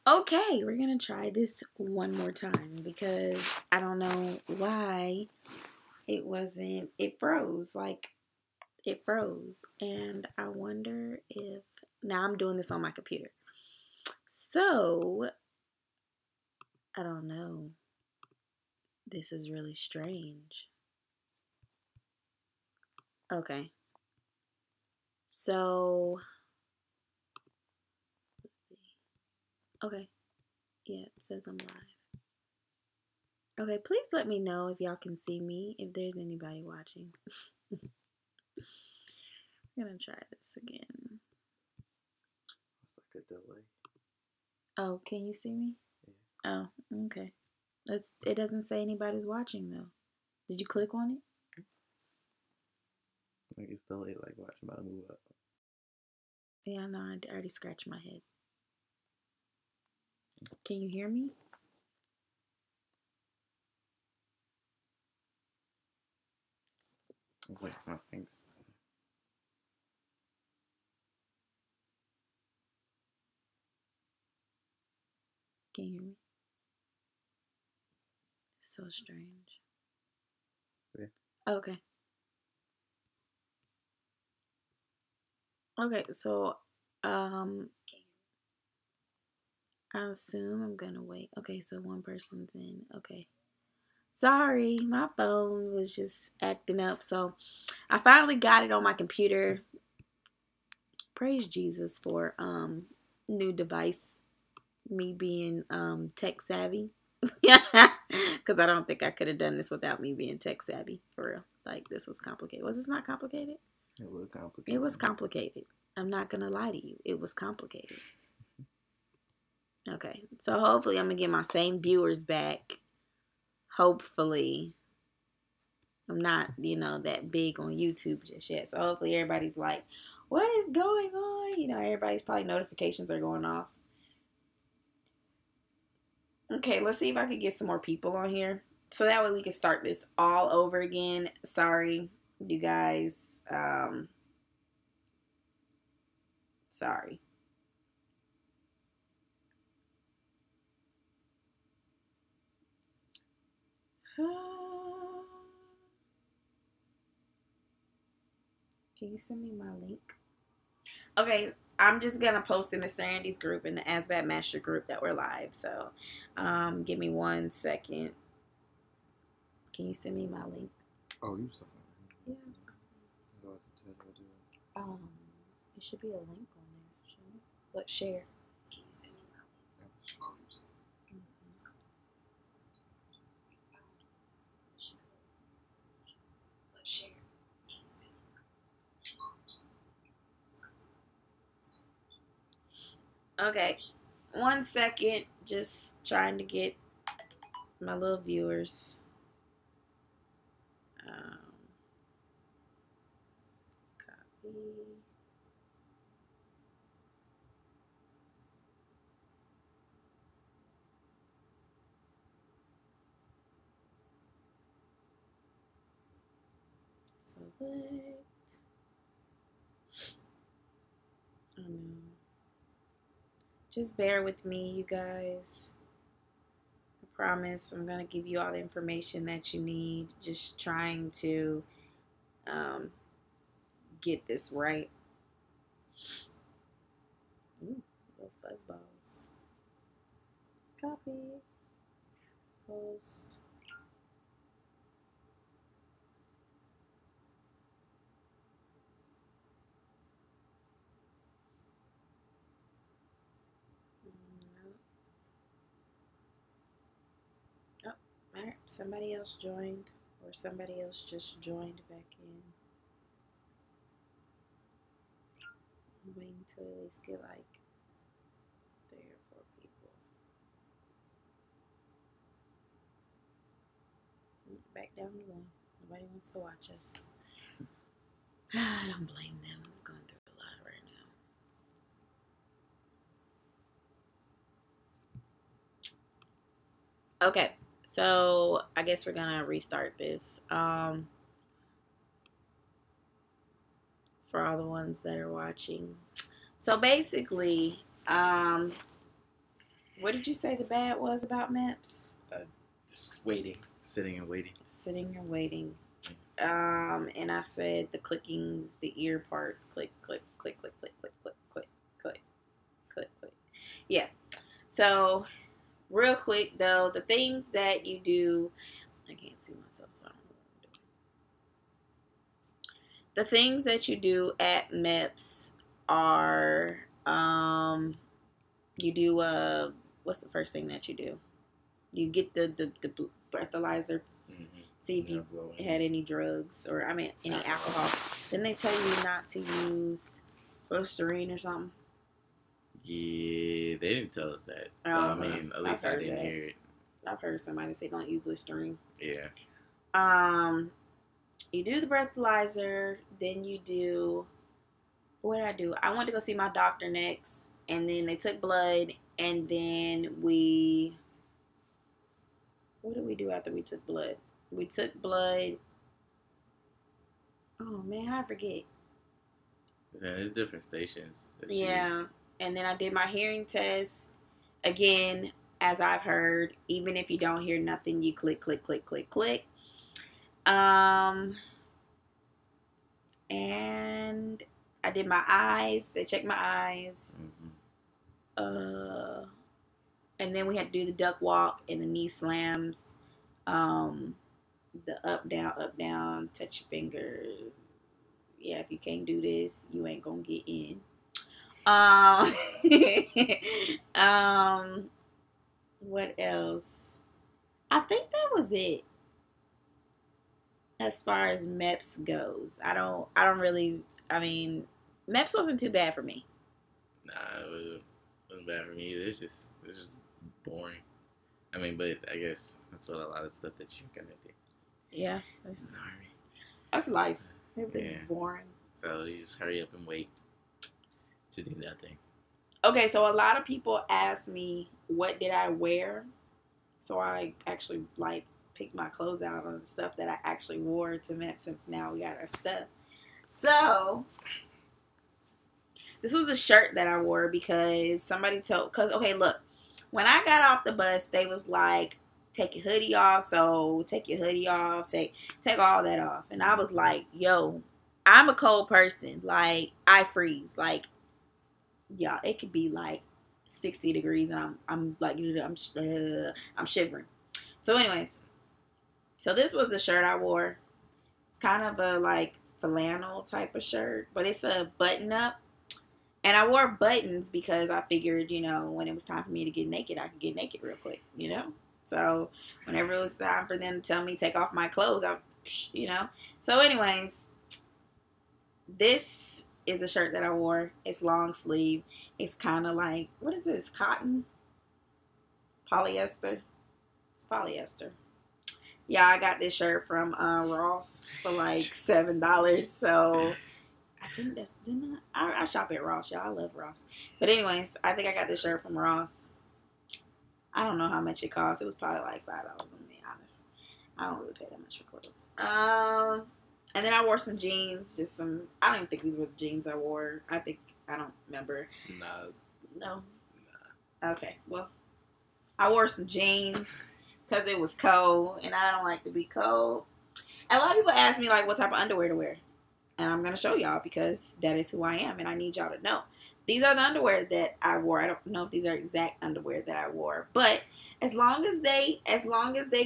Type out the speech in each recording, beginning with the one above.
Okay, we're gonna try this one more time because I don't know why it wasn't, it froze, like it froze. And I wonder if, now I'm doing this on my computer. So, I don't know. This is really strange. Okay. So, let's see. Okay. Yeah, it says I'm live. Okay, please let me know if y'all can see me, if there's anybody watching. I'm gonna try this again. It's like a delay. Oh, can you see me? Yeah. Oh, okay. It doesn't say anybody's watching though. Did you click on it? Like it's delayed, like watch I'm about to move up. Yeah, no, I already scratched my head. Can you hear me? Wait, my things. Can you hear me? It's so strange. Yeah. Okay. Okay, so I assume I'm gonna wait. Okay, so one person's in. Okay. Sorry, my phone was just acting up. So I finally got it on my computer. Praise Jesus for new device. Me being tech savvy. Because I don't think I could have done this without me being tech savvy. For real. Like, this was complicated. Was this not complicated? It looked complicated. It was complicated. I'm not going to lie to you. It was complicated. Okay. So hopefully I'm going to get my same viewers back. Hopefully. I'm not, that big on YouTube just yet. So hopefully everybody's like, what is going on? Everybody's probably notifications are going off. Okay, let's see if I can get some more people on here. So that way we can start this all over again. Sorry, you guys. Sorry. Can you send me my link? Okay, I'm just going to post in Mr. Andy's group in the ASVAB Master group that we're live. So give me 1 second. Can you send me my link? Oh, you saw it. Yeah. It should be a link on there, shouldn't it? Let's share. Can you send me my link? Let's share. Okay, 1 second. Just trying to get my little viewers. Copy. Select. Oh no. Just bear with me, you guys. I promise I'm going to give you all the information that you need. Just trying to get this right. Ooh, little fuzzballs. Copy. Post. Oh, alright. Somebody else joined, or somebody else just joined back in. I'm waiting until at least get like 3 or 4 people. Back down to 1. Nobody wants to watch us. I don't blame them. I was going through a lot right now. Okay, so I guess we're gonna restart this. For all the ones that are watching. So basically, What did you say the bad was about MEPS? Just waiting, sitting and waiting. Sitting and waiting. And I said the clicking the ear part. Click, click, click, click, click, click, click, click, click, click, click. Yeah. So, real quick though, the things that you do, I can't see myself, so I don't know what I'm doing. The things that you do at MEPS are, you do, what's the first thing that you do? You get the breathalyzer, see if you had any drugs or, any alcohol. Didn't they tell you not to use Listerine or something? Yeah, they didn't tell us that. Oh, at least I didn't hear it. I've heard somebody say don't use Listerine. Yeah. You do the breathalyzer, then you do, what did I do? I went to go see my doctor next, and then they took blood, and then what did we do after we took blood? We took blood. Oh man, I forget. There's different stations. Yeah, and then I did my hearing test. Again, as I've heard, even if you don't hear nothing, you click, click, click, click, click. And I did my eyes. They checked my eyes. And then we had to do the duck walk and the knee slams. The up, down, touch your fingers. Yeah, if you can't do this, you ain't gonna get in. What else? I think that was it. As far as MEPS goes, I don't really. MEPS wasn't too bad for me. Nah, it wasn't bad for me either. It's just boring. But I guess that's what a lot of stuff that you're gonna do. Yeah, that's life. Everything's boring. So you just hurry up and wait to do nothing. Okay, so a lot of people ask me what did I wear. So I actually picked my clothes out on the stuff that I actually wore to MEPS, since now we got our stuff. So this was a shirt that I wore because somebody okay, look, when I got off the bus, they was like, take your hoodie off. So take your hoodie off, take all that off. And I was like, yo, I'm a cold person. Like, I freeze. Like, yeah, it could be like 60 degrees and I'm shivering. So anyways, so this was the shirt I wore. It's kind of a flannel type of shirt, but it's a button up. And I wore buttons because I figured, when it was time for me to get naked, I could get naked real quick, So whenever it was time for them to tell me take off my clothes, So anyways, this is a shirt that I wore. It's long sleeve. It's kind of like, what is this? Cotton? Polyester? It's polyester. Yeah, I got this shirt from Ross for like $7. So I think I shop at Ross, y'all. I love Ross. But anyways, I think I got this shirt from Ross. I don't know how much it cost. It was probably like $5, I'm gonna be honest. I don't really pay that much for clothes. And then I wore some jeans, I don't even think these were the jeans I wore. I don't remember. No. Okay, well, I wore some jeans because it was cold, and I don't like to be cold. And a lot of people ask me, what type of underwear to wear. And I'm going to show y'all because that is who I am, and I need y'all to know. These are the underwear that I wore. I don't know if these are exact underwear that I wore, but as long as they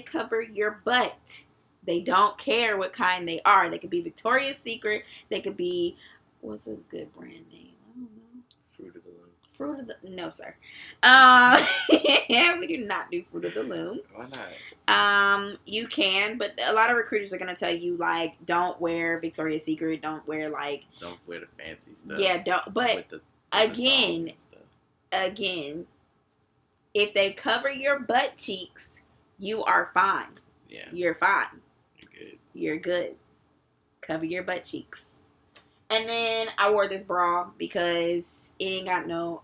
cover your butt, they don't care what kind they are. They could be Victoria's Secret. They could be, what's a good brand name? I don't know. Fruit of the no, sir. We do not do Fruit of the Loom. Why not? You can, but a lot of recruiters are gonna tell you don't wear Victoria's Secret. Don't wear Don't wear the fancy stuff. Yeah, don't. But again, if they cover your butt cheeks, you are fine. Yeah, you're fine. You're good. You're good. Cover your butt cheeks. And then I wore this bra because it ain't got no,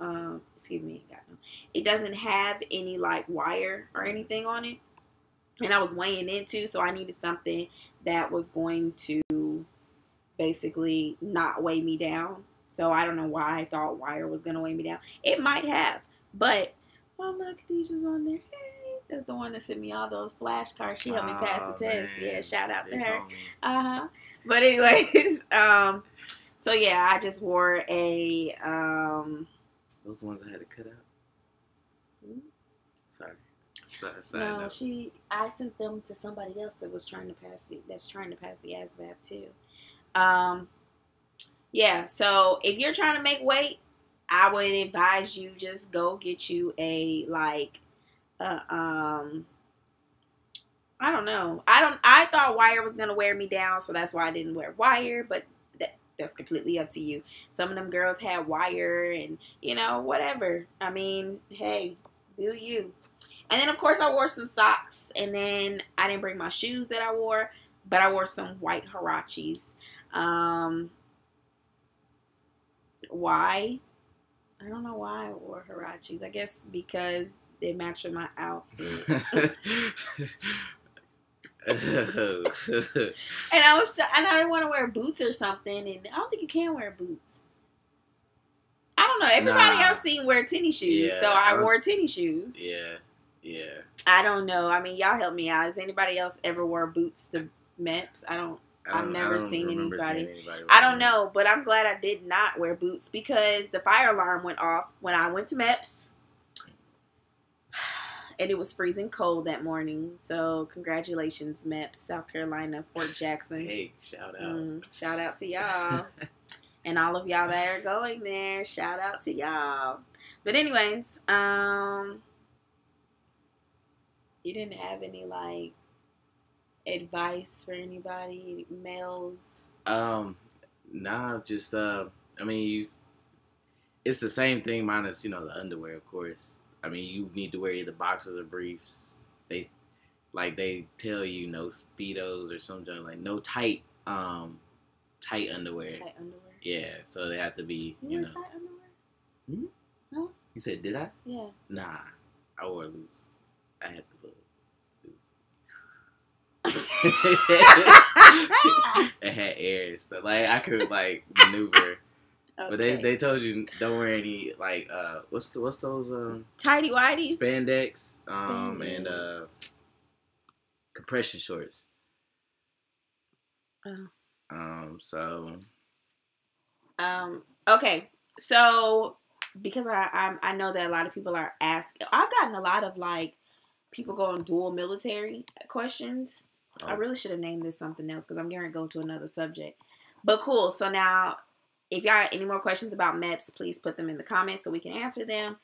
it doesn't have any wire or anything on it. And I was weighing in too, so I needed something that was going to basically not weigh me down. So I don't know why I thought wire was going to weigh me down. It might have, but Oh, look, Khadijah's on there. Hey, that's the one that sent me all those flashcards. She helped me pass the test. Man. Yeah, shout out to Big her. homie. But anyways, so yeah, I just wore a Those ones I had to cut out. Sorry. No, I sent them to somebody else that was trying to pass the ASVAB too. Yeah. So if you're trying to make weight, I would advise you just go get you a I don't know. I thought wire was gonna wear me down, so that's why I didn't wear wire. But that's completely up to you. Some of them girls had wire, and whatever. I mean, hey, do you? And then, of course, I wore some socks. And then I didn't bring my shoes that I wore, but I wore some white huaraches. Why? I don't know why I wore huaraches. I guess because they match with my outfit. And I didn't want to wear boots or something. And I don't think you can wear boots. I don't know. Everybody else seen wear tennis shoes. Yeah, so I wore tennis shoes. Yeah. Yeah. I don't know. I mean, y'all help me out. Has anybody else ever wore boots to MEPS? I've never seen anybody. I don't know, but I'm glad I did not wear boots because the fire alarm went off when I went to MEPS. And it was freezing cold that morning. So congratulations, MEPS, South Carolina, Fort Jackson. Hey, shout out. Shout out to y'all. And all of y'all that are going there, shout out to y'all. But anyways, you didn't have any advice for anybody, males? Nah, just I mean, it's the same thing minus the underwear, of course. I mean, you need to wear either boxers or briefs. They tell you no speedos or something like no tight underwear. Tight underwear. Yeah, so they have to be You wear tight underwear? Huh? You said did I? Yeah. Nah, I wore loose. I had to look loose. It had air and stuff. I could maneuver. Okay. But they told you don't wear any what's those tighty whities, spandex and compression shorts. Okay, so because I know that a lot of people are asking, I've gotten a lot of people going dual military questions. Oh. I really should have named this something else because I'm going to go to another subject. But cool. So now, if y'all have any more questions about MEPS, please put them in the comments so we can answer them.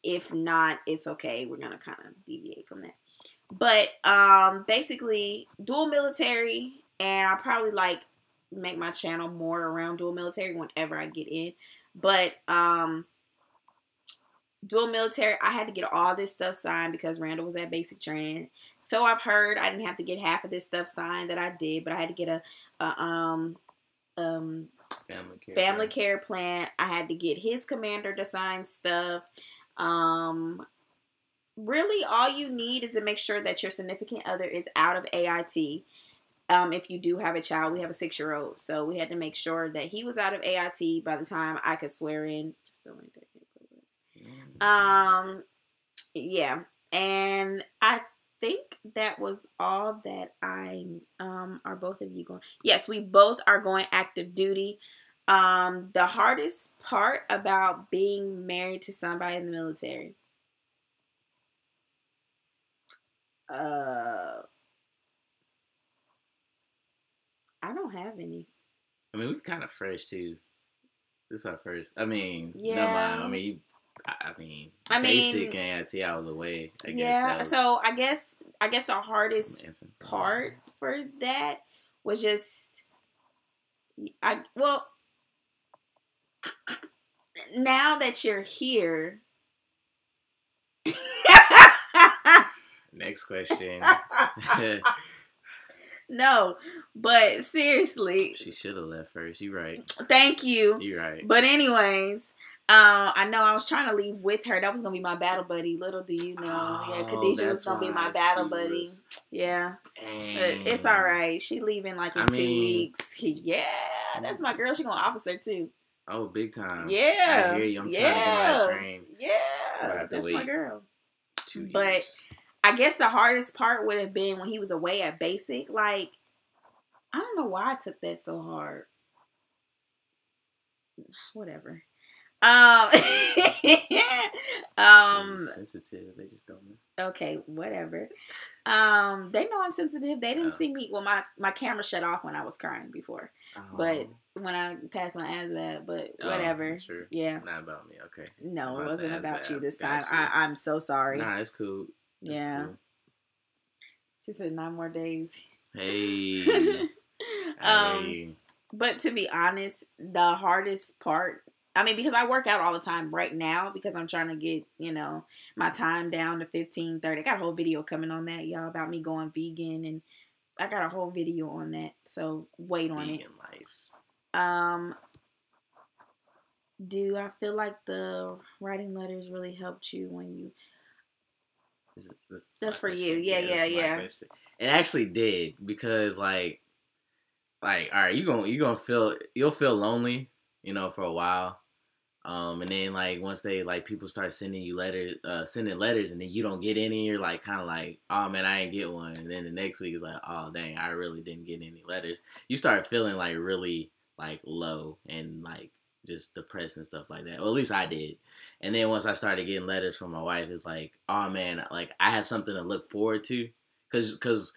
If not, it's okay. We're going to kind of deviate from that. But basically, dual military, and I'll probably make my channel more around dual military whenever I get in. But dual military, I had to get all this stuff signed because Randall was at basic training. So I've heard I didn't have to get half of this stuff signed that I did, but I had to get a family care plan. I had to get his commander to sign stuff. Really, all you need is to make sure that your significant other is out of AIT. If you do have a child, we have a 6-year-old, so we had to make sure that he was out of AIT by the time I could swear in. Just don't like that. Yeah, and I think that was all that are both of you going? Yes, we both are going active duty. The hardest part about being married to somebody in the military. I don't have any. I mean, we're kind of fresh too. This is our first. I mean, yeah. No, basic and AIT out of the way. I guess so I guess the hardest part for that was just now that you're here. Next question. No, but seriously. She should have left first. You're right. Thank you. You're right. But anyways, I know I was trying to leave with her. That was going to be my battle buddy. Little do you know. Yeah, Khadijah was going to be my battle buddy. Yeah. But it's all right. She leaving in 2 weeks. Yeah, that's my girl. She going to officer too. Oh, big time. Yeah. I hear you. I'm trying to get my train. Yeah. Yeah, that's my girl. 2 years. But I guess the hardest part would have been when he was away at basic. Like, I don't know why I took that so hard. Whatever. Sensitive. They just don't know. Okay, whatever. They know I'm sensitive. They didn't see me. Well, my camera shut off when I was crying before, but when I passed my ASVAB, but whatever. Sure. Yeah. Not about me. Okay. No, it wasn't about you this time. time. I'm so sorry. Nah, it's cool. Yeah. Cool. She said 9 more days. Hey. Hey. But to be honest, the hardest part, I mean, because I work out all the time right now because I'm trying to get, my time down to 15:30. I got a whole video coming on that, y'all, about me going vegan, and I got a whole video on that. So wait on it. Life. Do I feel like the writing letters really helped you when you? That's for you. Yeah. It actually did because like, all right, you'll feel lonely, for a while. And then like once they like people start sending you letters, and then you don't get any, you're like kind of like, oh man, I ain't get one. And then the next week is like, oh dang, I really didn't get any letters. You start feeling like really like low and like just depressed and stuff like that. Well, at least I did. And then once I started getting letters from my wife, it's like, oh man, like I have something to look forward to, because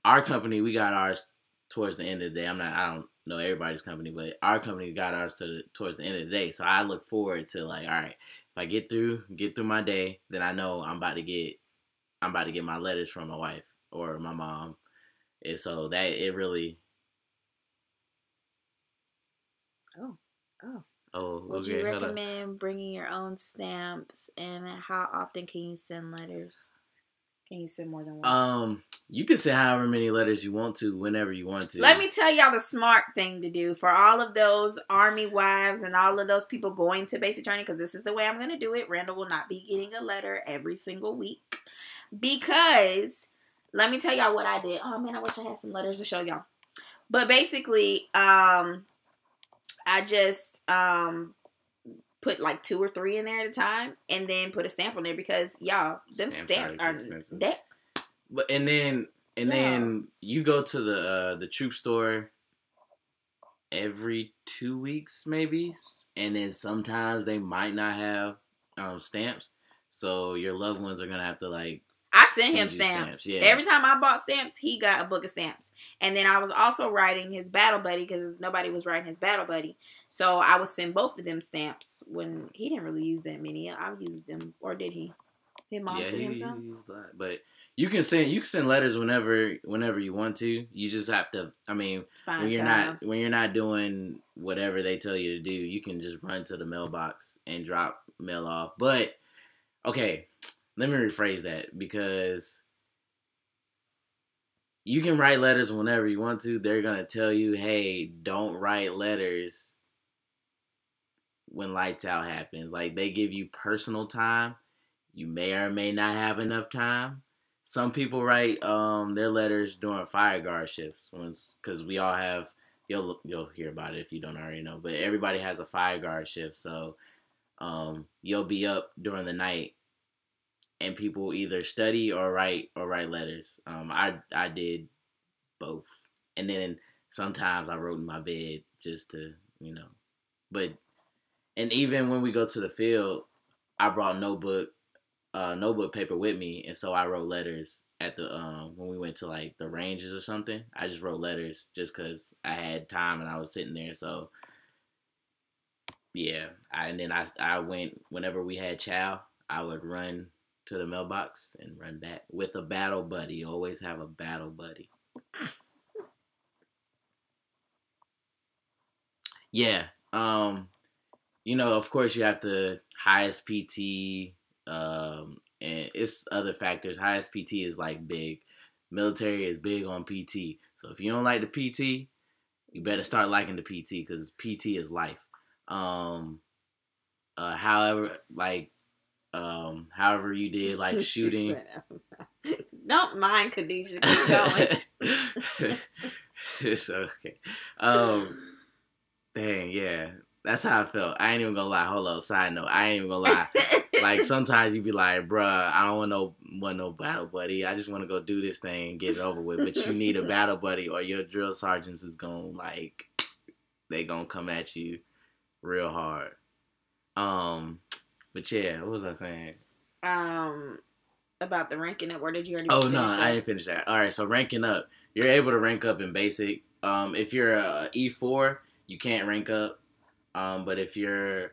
our company, we got ours towards the end of the day. I don't know everybody's company, but our company got ours towards the end of the day. So I look forward to like, all right, if I get through my day, then I know I'm about to get my letters from my wife or my mom. And so that it really. Would you recommend bringing your own stamps, and how often can you send letters? Can you send more than one? You can send however many letters you want to, whenever you want to. Let me tell y'all the smart thing to do for all of those Army wives and all of those people going to basic training, because this is the way I'm going to do it. Randall will not be getting a letter every single week, because let me tell y'all what I did. Oh man, I wish I had some letters to show y'all. But basically, I just put like 2 or 3 in there at a time, and then put a stamp on there, because y'all, them stamps are that. But and then you go to the troop store every 2 weeks maybe, and then sometimes they might not have stamps, so your loved ones are gonna have to like. I sent him stamps. Yeah. Every time I bought stamps, he got a book of stamps. And then I was also writing his battle buddy, because nobody was writing his battle buddy. So I would send both of them stamps. When he didn't really use that many. I used them. Or did he? His mom sent him some? Used a lot. But you can send letters whenever you want to. You just have to, I mean, when you're not doing whatever they tell you to do, you can just run to the mailbox and drop mail off. But okay, let me rephrase that, because you can write letters whenever you want to. They're going to tell you, hey, don't write letters when lights out happens. Like, they give you personal time. You may or may not have enough time. Some people write their letters during fire guard shifts, because we all have, you'll hear about it if you don't already know, but everybody has a fire guard shift. So you'll be up during the night, and people either study or write letters. I did both. And then sometimes I wrote in my bed just to, but, and even when we go to the field, I brought notebook paper with me. And so I wrote letters at the, when we went to like the ranges or something, I just wrote letters just cause I had time and I was sitting there. So yeah. And then I went, whenever we had chow, I would run to the mailbox and run back with a battle buddy. You always have a battle buddy. Yeah. Of course you have the highest PT, and it's other factors. Highest PT is like big. Military is big on PT. So if you don't like the PT, you better start liking the PT, because PT is life. However you did like shooting. Don't mind Khadijah, keep going. It's okay. Dang, yeah. That's how I felt. I ain't even gonna lie. Hold on, side note. I ain't even gonna lie. Like sometimes you be like, bruh, I don't want no battle buddy. I just want to go do this thing and get it over with. But you need a battle buddy, or your drill sergeants is gonna they gonna come at you real hard. But yeah, what was I saying? About the ranking up. Where did you already? Oh no, I didn't finish that. All right, so ranking up, you're able to rank up in basic. If you're a E4, you can't rank up. But if you're,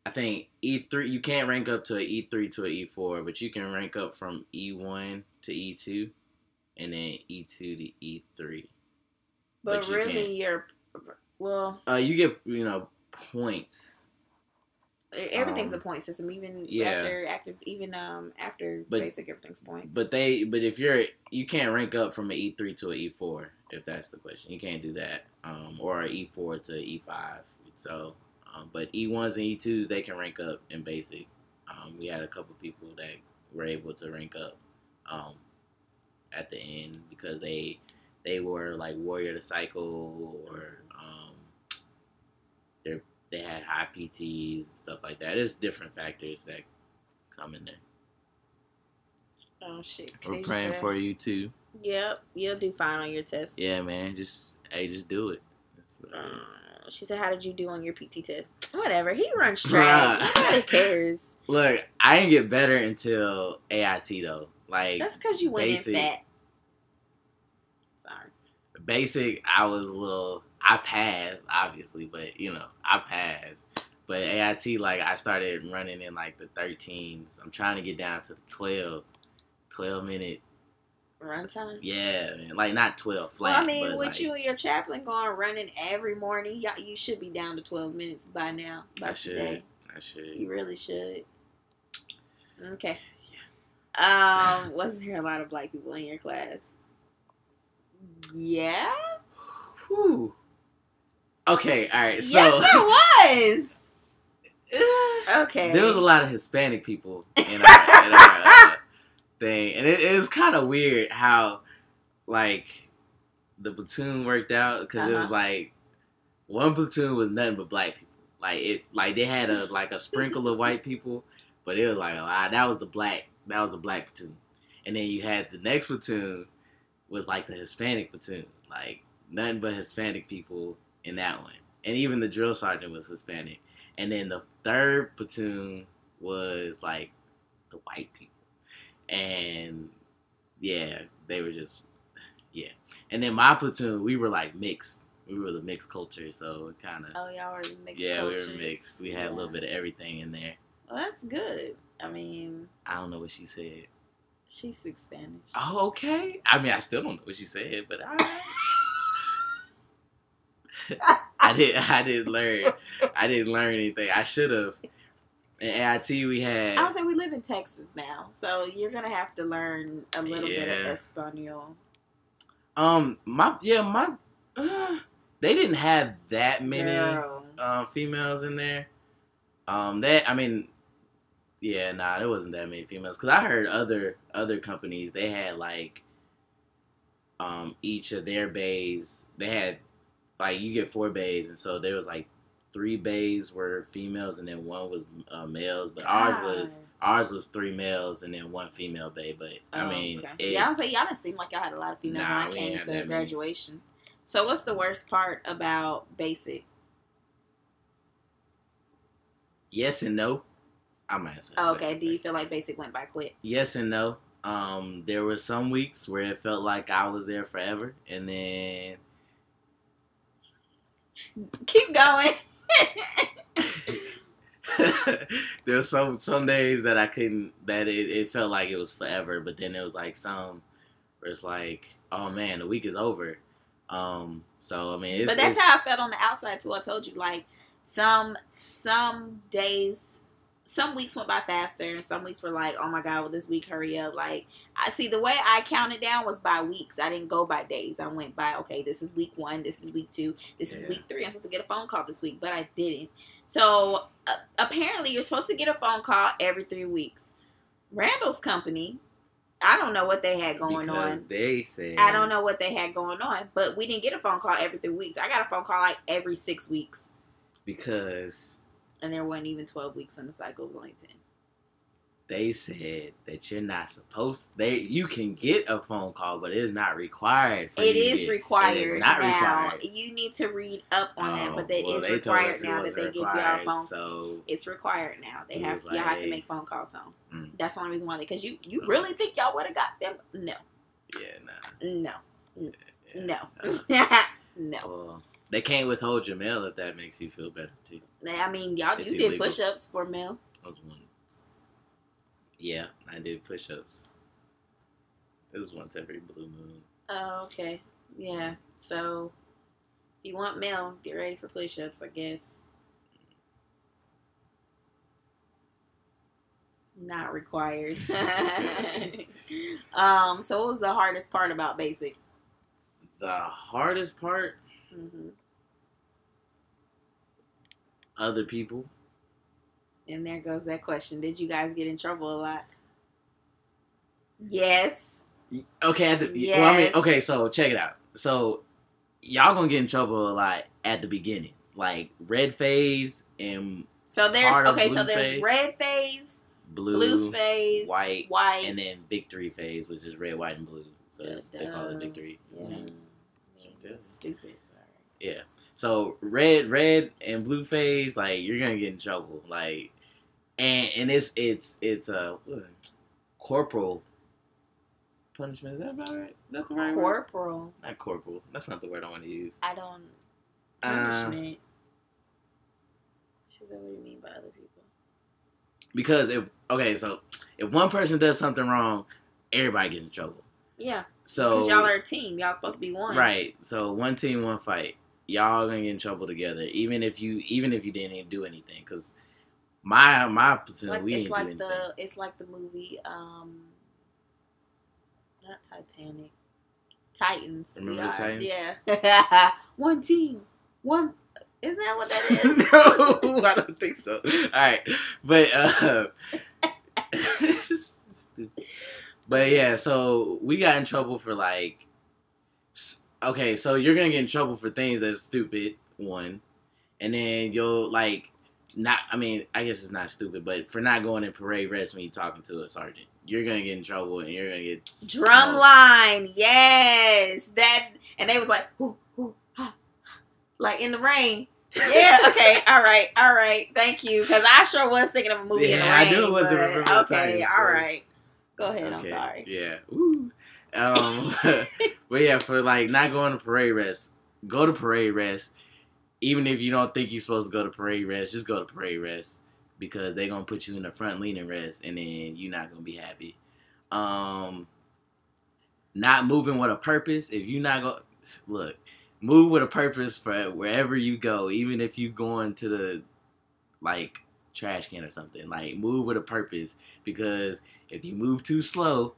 I think E3, you can't rank up to an E3 to an E4, but you can rank up from E1 to E2, and then E2 to E3. But really, you get points. Everything's a point system, even after basic, everything's points. But if you can't rank up from an E3 to an E4, if that's the question. You can't do that. Or an E4 to E5. So, but E1s and E2s, they can rank up in basic. We had a couple people that were able to rank up at the end because they were like Warrior to Cycle, or they had high PTs and stuff like that. There's different factors that come in there. Oh shit! We're praying for you too. Yep, you'll do fine on your test. Yeah, man. Just do it. She said, "How did you do on your PT test?" Whatever. He runs track. Nobody cares. Look, I didn't get better until AIT though. Like that's because you went in fat. Sorry. Basic, I passed, obviously, but I passed. But AIT, like I started running in like the 13s. I'm trying to get down to the 12s. 12-minute run time. Yeah, man. Like not 12 flat. Well, I mean, but with you and your chaplain going running every morning, you should be down to 12 minutes by now. I should. You really should. Okay. Yeah. Was there a lot of black people in your class? Yeah. Whew. Okay. All right. So yes, there was. Okay. There was a lot of Hispanic people in our thing, and it was kind of weird how like the platoon worked out because it was like one platoon was nothing but black people. Like they had a sprinkle of white people, but it was like a lot. That was the black platoon, and then you had the next platoon was like the Hispanic platoon, like nothing but Hispanic people in that one, and even the drill sergeant was Hispanic, and then the third platoon was like the white people. And yeah, they were just and then my platoon, we were like mixed. We were the mixed culture, so it kind of. Oh, y'all were mixed. Yeah, cultures. We were mixed. We had a little bit of everything in there. Well, that's good. I mean, I don't know what she said. She speaks Spanish. Oh, okay. I mean, I still don't know what she said, but I didn't learn anything. I should have. In AIT, we had. I would say we live in Texas now, so you're gonna have to learn a little bit of Espanol. They didn't have that many females in there. There wasn't that many females because I heard other companies they had like each of their bays they had like you get 4 bays, and so there was like 3 bays were females and then 1 was males, but ours was 3 males and then 1 female bay. But I mean, okay. I would say y'all didn't seem like y'all had a lot of females when I came to graduation. So what's the worst part about basic? Yes and no. I'm answering. Okay. Do you feel like basic went by quick? Yes and no. There were some weeks where it felt like I was there forever, and then keep going. There's some days that I couldn't. That it felt like it was forever, but then there was like some where it's like, oh man, the week is over. So I mean, but that's how I felt on the outside too. I told you, like some days, some weeks went by faster, and some weeks were like, oh my god, will this week hurry up? Like I see the way I counted down was by weeks. I didn't go by days. I went by this is week 1, this is week 2, this is week 3. I'm supposed to get a phone call this week, but I didn't. So apparently, you're supposed to get a phone call every 3 weeks. Randall's company, I don't know what they had going on. They said I don't know what they had going on, but we didn't get a phone call every 3 weeks. I got a phone call like every 6 weeks. Because. And there wasn't even 12 weeks in the cycle. It was only 10. they said that you're not supposed. You can get a phone call, but it is not required. It is required. It is not now. Required. You need to read up on that, but that is they required now that they give you a phone. So it's required now. They have y'all have to make phone calls home. Mm. That's the only reason why. Because you really think y'all would have got them? No. Yeah, nah. No. No. Well, they can't withhold your mail if that makes you feel better too. I mean, you did push-ups for mail. I was one. Yeah, I did push-ups. It was once every blue moon. Oh, okay. Yeah. So, if you want mail, get ready for push-ups, I guess. Not required. So what was the hardest part about basic? The hardest part? Mm-hmm. Other people. And there goes that question. Did you guys get in trouble a lot? Yes. Okay. Yes. Well, I mean, okay, so check it out. So y'all gonna get in trouble a lot at the beginning. Like red phase and so there's phase, red phase, blue phase, white, and then victory phase, which is red, white, and blue. So they call it victory. Yeah. That's stupid. Yeah. So red and blue phase, like you're gonna get in trouble. Like and it's a corporal punishment. Is that about right? That's the right word? Corporal. Not corporal. That's not the word I want to use. I don't punishment. She said, what do you mean by other people? Because if one person does something wrong, everybody gets in trouble. Yeah. So because y'all are a team. Y'all supposed to be one. Right. So one team, one fight. Y'all gonna get in trouble together, even if you didn't do anything. Because my platoon, we didn't do anything. It's like the movie, not Titanic, Titans. Remember the Titans? Yeah. One team, one. Isn't that what that is? No, I don't think so. All right, but stupid. But yeah, so we got in trouble for like. Okay, so you're gonna get in trouble for things that's stupid, one, and then you'll like not. I mean, I guess it's not stupid, but for not going in parade rest when you're talking to a sergeant, you're gonna get in trouble and you're gonna get drum line. Yes, that, and they was like, hoo, hoo, ha, like in the rain. Yeah. Okay. All right. Thank you, because I sure was thinking of a movie in the rain. I knew it wasn't. Okay. All right. Go ahead. Okay. I'm sorry. Yeah. Ooh. But yeah, for like not going to parade rest, go to parade rest. Even if you don't think you're supposed to go to parade rest, just go to parade rest, because they're gonna put you in the front leaning rest, and then you're not gonna be happy. Not moving with a purpose. If you're not gonna look, move with a purpose for wherever you go, even if you going to the like trash can or something. Like move with a purpose, because if you move too slow,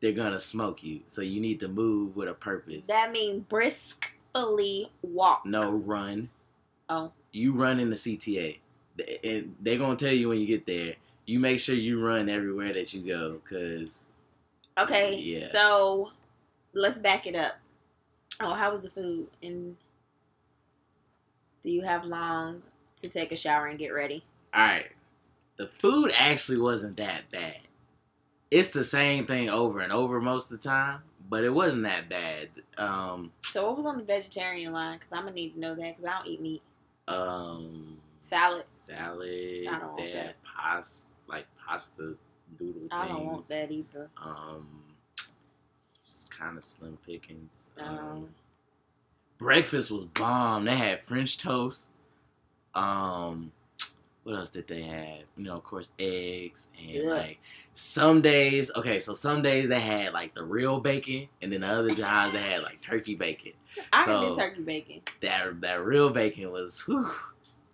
they're gonna smoke you. So you need to move with a purpose. That means briskly walk. No, run. Oh. You run in the CTA. And they're gonna tell you when you get there. You make sure you run everywhere that you go, cause. Okay. Yeah. So, let's back it up. Oh, how was the food? And do you have long to take a shower and get ready? All right. The food actually wasn't that bad. It's the same thing over and over most of the time, but it wasn't that bad. So what was on the vegetarian line? Because I'm going to need to know that, because I don't eat meat. Salad. Salad. I don't want that. Pasta noodle things. I don't want that either. It's kind of slim pickings. Breakfast was bomb. They had French toast. What else did they have? You know, of course, eggs and like some days. Okay, so some days they had like the real bacon, and then the other times they had like turkey bacon. I did turkey bacon. That real bacon was,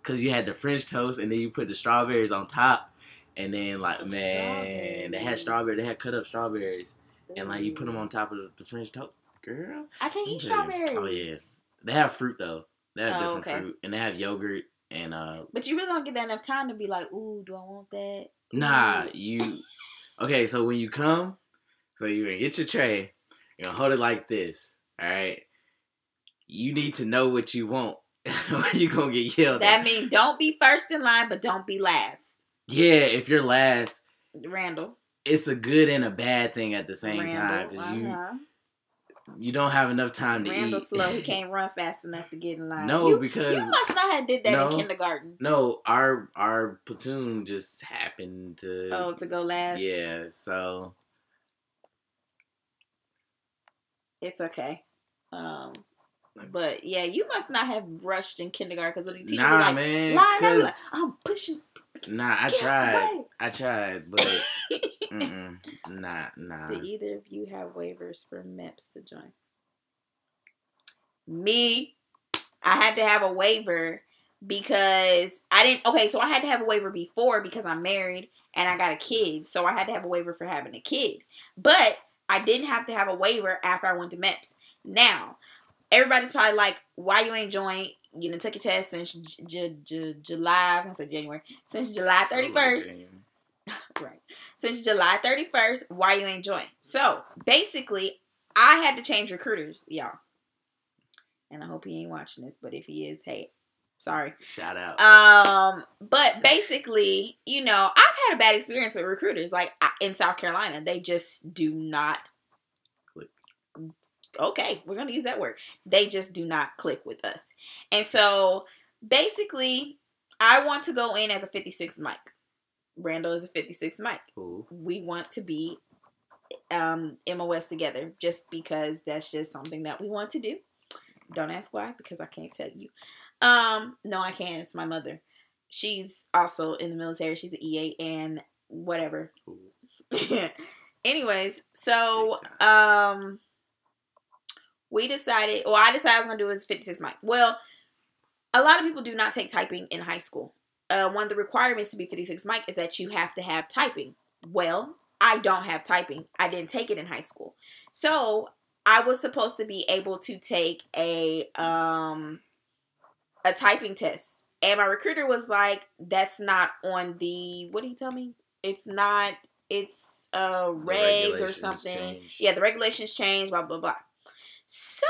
because you had the French toast, and then you put the strawberries on top, and then like they had strawberries. They had cut up strawberries, and like you put them on top of the French toast. Girl, I can't eat strawberries. Oh yeah, they have fruit though. They have different fruit, and they have yogurt. And but you really don't get that enough time to be like, ooh, do I want that? Nah, okay, so when you come, so you're gonna get your tray, you're gonna hold it like this, alright? You need to know what you want, or you're gonna get yelled at. That means don't be first in line, but don't be last. Yeah, if you're last, Randall. It's a good and a bad thing at the same time. Because you don't have enough time to Randall's eat. slow. He can't run fast enough to get in line. No, because you must not have did that in kindergarten. No, our platoon just happened to to go last. Yeah, so it's okay. But yeah, you must not have rushed in kindergarten because when the teacher was like, man, line up, like, I'm pushing. Nah, I tried, but nah. Did either of you have waivers for MEPS to join? Me, I had to have a waiver because I didn't. Okay, so I had to have a waiver before because I'm married and I got a kid, so I had to have a waiver for having a kid. But I didn't have to have a waiver after I went to MEPS. Now, everybody's probably like, why you ain't joined? You took your test since July. I was gonna say January. Since July 31st. Right. Since July 31st, why you ain't joined? So basically, I had to change recruiters, y'all. And I hope he ain't watching this, but if he is, hey, sorry. Shout out. But basically, I've had a bad experience with recruiters. Like in South Carolina, they just do not click. Okay, we're gonna use that word. They just do not click with us. And so basically, I want to go in as a 56 mic. Randall is a 56 mic. Ooh. We want to be MOS together just because that's just something that we want to do. Don't ask why, because I can't tell you. No, I can't. It's my mother. She's also in the military. She's an EA and whatever. Anyways, so I decided I was going to do is 56 mic. Well, a lot of people do not take typing in high school. One of the requirements to be 56 mic is that you have to have typing. Well, I don't have typing. I didn't take it in high school. So I was supposed to be able to take a typing test. And my recruiter was like, that's not on the, what did he tell me? It's not, it's a reg or something. Changed. Yeah, the regulations changed, blah, blah, blah. So,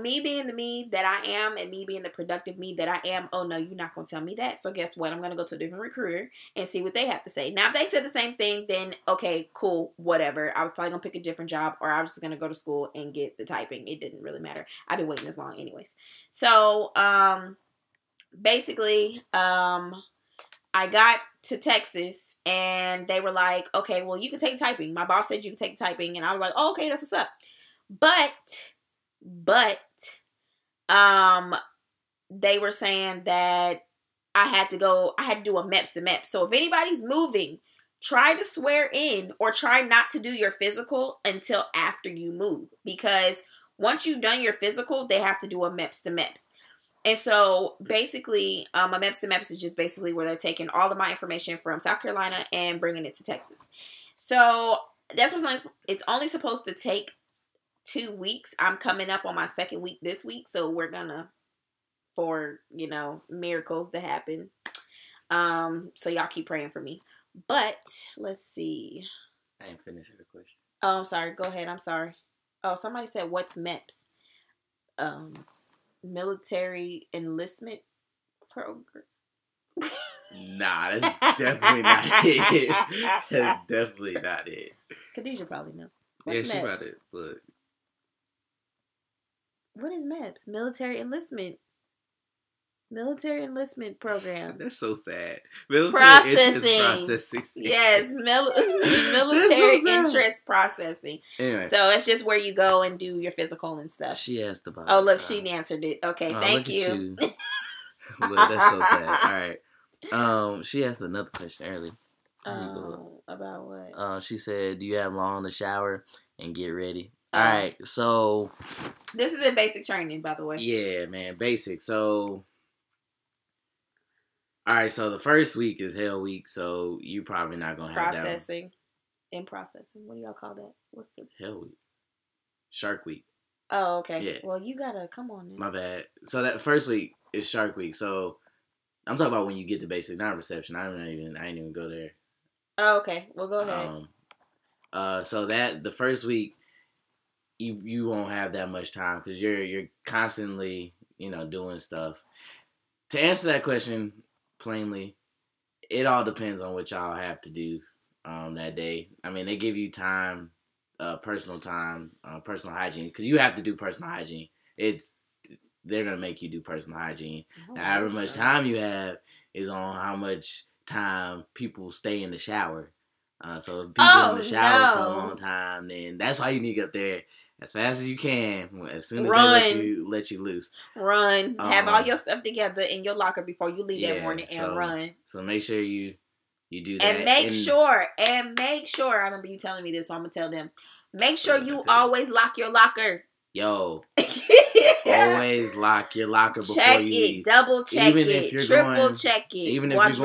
me being the me that I am and me being the productive me that I am, oh no, you're not going to tell me that. So guess what? I'm going to go to a different recruiter and see what they have to say. Now, if they said the same thing, then okay, cool, whatever. I was probably going to pick a different job or I was just going to go to school and get the typing. It didn't really matter. I've been waiting this long anyways. So, basically, I got to Texas and they were like, okay, well, you can take typing. My boss said you can take typing. And I was like, oh, okay, that's what's up. But, they were saying that I had to do a MEPS to MEPS. So if anybody's moving, try to swear in or try not to do your physical until after you move. Because once you've done your physical, they have to do a MEPS to MEPS. And so basically, a MEPS to MEPS is just basically where they're taking all of my information from South Carolina and bringing it to Texas. So that's it's only supposed to take 2 weeks. I'm coming up on my second week this week, so we're gonna for miracles to happen. So y'all keep praying for me. But let's see. I ain't finished the question. Oh, I'm sorry. Go ahead. I'm sorry. Oh, somebody said what's MEPS? Military enlistment program. Nah, that's definitely not it. That's definitely not it. Khadijah probably know. What's she about it. Look. What is MEPS? Military enlistment program. That's so sad. Processing. Yes, military interest processing. Anyway. So it's just where you go and do your physical and stuff. She asked about Oh, look, she answered it. Okay, thank you. Look, that's so sad. All right. She asked another question earlier. About what? She said, do you have long to shower and get ready? All right, so this is in basic training, by the way. Yeah, man, basic. So, all right, so the first week is hell week, so you probably not gonna have processing. In processing, what do y'all call that? What's the hell week? Shark week. Oh, okay. Yeah. Well, you gotta come on. Then. My bad. So that first week is Shark week. So I'm talking about when you get to basic, not reception. I ain't even go there. Oh, okay. Well, go ahead. So that the first week. You won't have that much time because you're constantly doing stuff. To answer that question plainly, it all depends on what y'all have to do. that day. I mean, they give you time, personal hygiene, because you have to do personal hygiene. They're gonna make you do personal hygiene. Oh, However much time you have is on how much time people stay in the shower. So if people in the shower for a long time, then that's why you need to get up there as fast as you can. As soon as they let you loose. Run. Have all your stuff together in your locker before you leave that morning and run. So make sure you do that. And make sure, I remember you telling me this, so I'm going to tell them. Make sure you always lock your locker. Yo. Always lock your locker before you leave. Double check it. Triple check it. Even if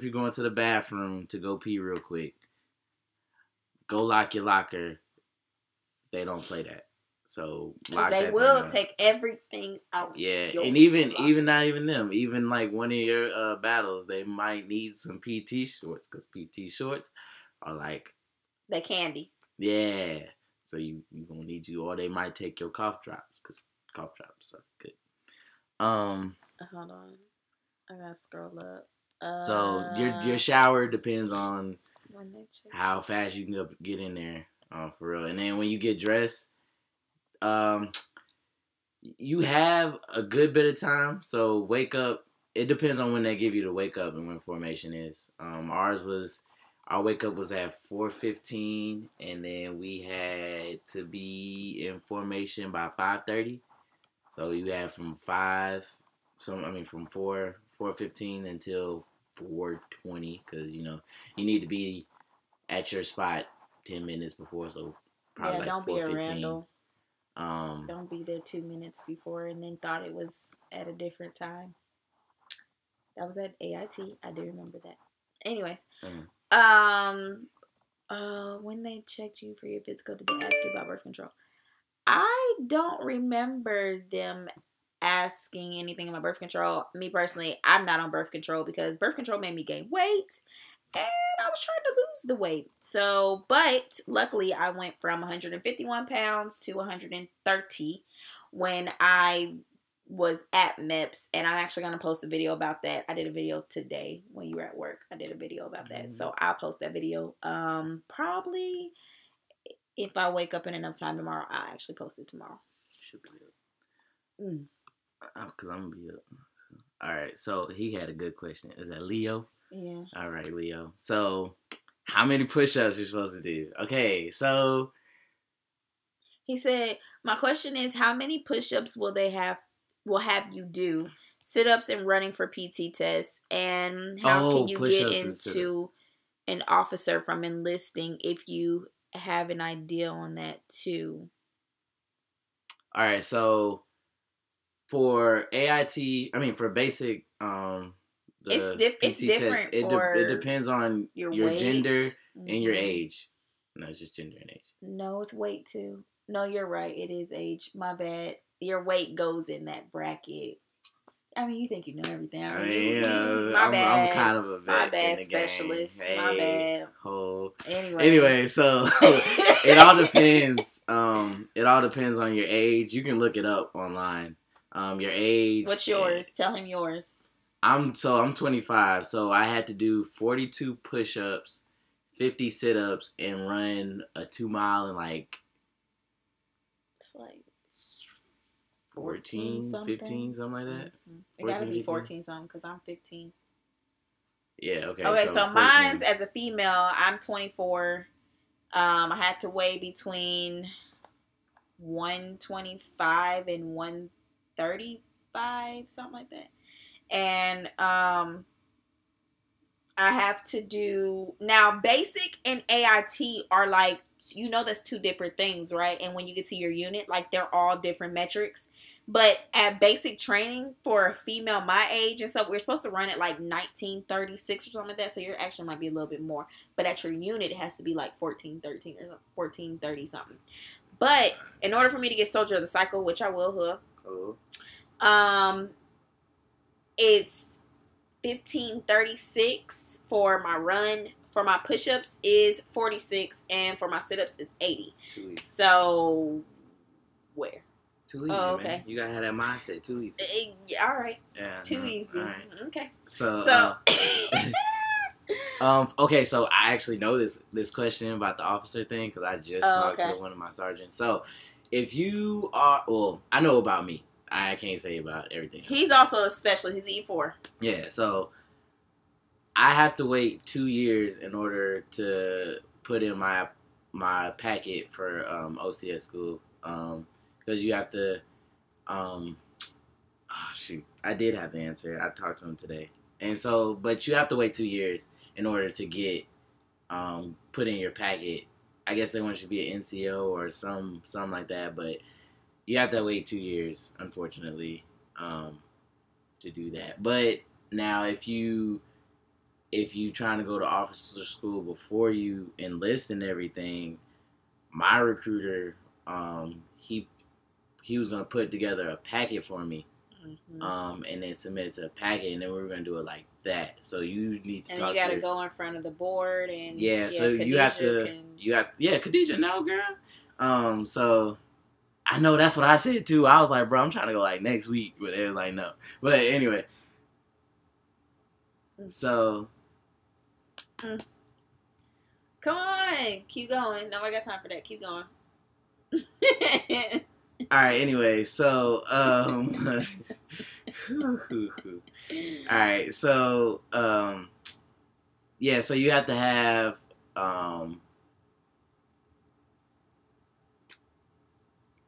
you're going to the bathroom to go pee real quick, go lock your locker. They don't play that. So because they will take everything out. Yeah, and even not even them. Even like one of your battles, they might need some PT shorts, because PT shorts are like the candy. Yeah. So you gonna need you, or they might take your cough drops, because cough drops are good. Hold on, I gotta scroll up. So your shower depends on how fast you can get in there, for real. And then when you get dressed, you have a good bit of time. So wake up. It depends on when they give you the wake up and when formation is. Our wake up was at 4:15, and then we had to be in formation by 5:30. So you have from 4:15 until 4:20, because you need to be at your spot 10 minutes before. So probably like don't 4:15. Be a Randall. Don't be there 2 minutes before and then thought it was at a different time. That was at AIT. I do remember that. Anyways. When they checked you for your physical, did they ask you about birth control? I don't remember them asking anything about birth control. Me personally, I'm not on birth control because birth control made me gain weight, and I was trying to lose the weight. So, but luckily I went from 151 pounds to 130 when I was at MEPS, and I'm actually going to post a video about that. I did a video today when you were at work. I did a video about that. So I'll post that video. Probably if I wake up in enough time tomorrow, I'll actually post it tomorrow. Should be up. Because I'm going to be up. All right. So he had a good question. Is that Leo? Yeah. All right, Leo. So how many push-ups you're supposed to do? Okay. So he said, my question is, how many push-ups will have you do? Sit-ups and running for PT tests, and how can you get into an officer from enlisting if you have an idea on that too? All right, so for for basic, it's different. Test, it depends on your gender and your age. No, it's just gender and age. No, it's weight too. No, you're right. It is age. My bad. Your weight goes in that bracket. I mean, you think you know everything. My bad. I'm kind of a vet. My bad, specialist. Hey, my bad. Anyway, so it all depends. It all depends on your age. You can look it up online. Your age. What's yours? Tell him yours. I'm 25, so I had to do 42 push-ups, 50 sit-ups, and run a 2 mile in like. It's like 14, 15, something like that. Mm-hmm. It gotta be 14 something because I'm 15. Yeah, okay. Okay, so mine's as a female, I'm 24. I had to weigh between 125 and 135, something like that. And I have to do now basic and AIT are like, that's two different things, right? And when you get to your unit, like they're all different metrics. But at basic training for a female my age and stuff, we're supposed to run at like 1936 or something like that. So your action might be a little bit more. But at your unit, it has to be like 1413 or 1430 something. But in order for me to get Soldier of the Cycle, which I will, it's 1536 for my run. For my push-ups is 46, and for my sit-ups is 80. So, where? Too easy, okay. Man. You gotta have that mindset. Too easy. All right. Yeah. Too easy. Right. Okay. So Okay, so I actually know this question about the officer thing because I just talked to one of my sergeants. So, if you are, well, I know about me. I can't say about everything else. He's also a specialist. He's E4. Yeah, so I have to wait 2 years in order to put in my packet for OCS school. Because you have to. Oh shoot, I did have the answer. I talked to him today, and so, but you have to wait 2 years in order to get put in your packet. I guess they want you to be an NCO or something like that, but you have to wait 2 years, unfortunately, to do that. But now, if you trying to go to officer school before you enlist and everything, my recruiter, he was gonna put together a packet for me. And then submit it to a packet, and then we were gonna do it like that. So you need to and talk you gotta go in front of the board, and so you have to Khadijah, no girl. So I know that's what I said too. I was like, bro, I'm trying to go like next week, but they was like, no. But anyway, so come on, keep going. No, I got time for that. Keep going. All right. Anyway, so all right. So yeah. So you have to have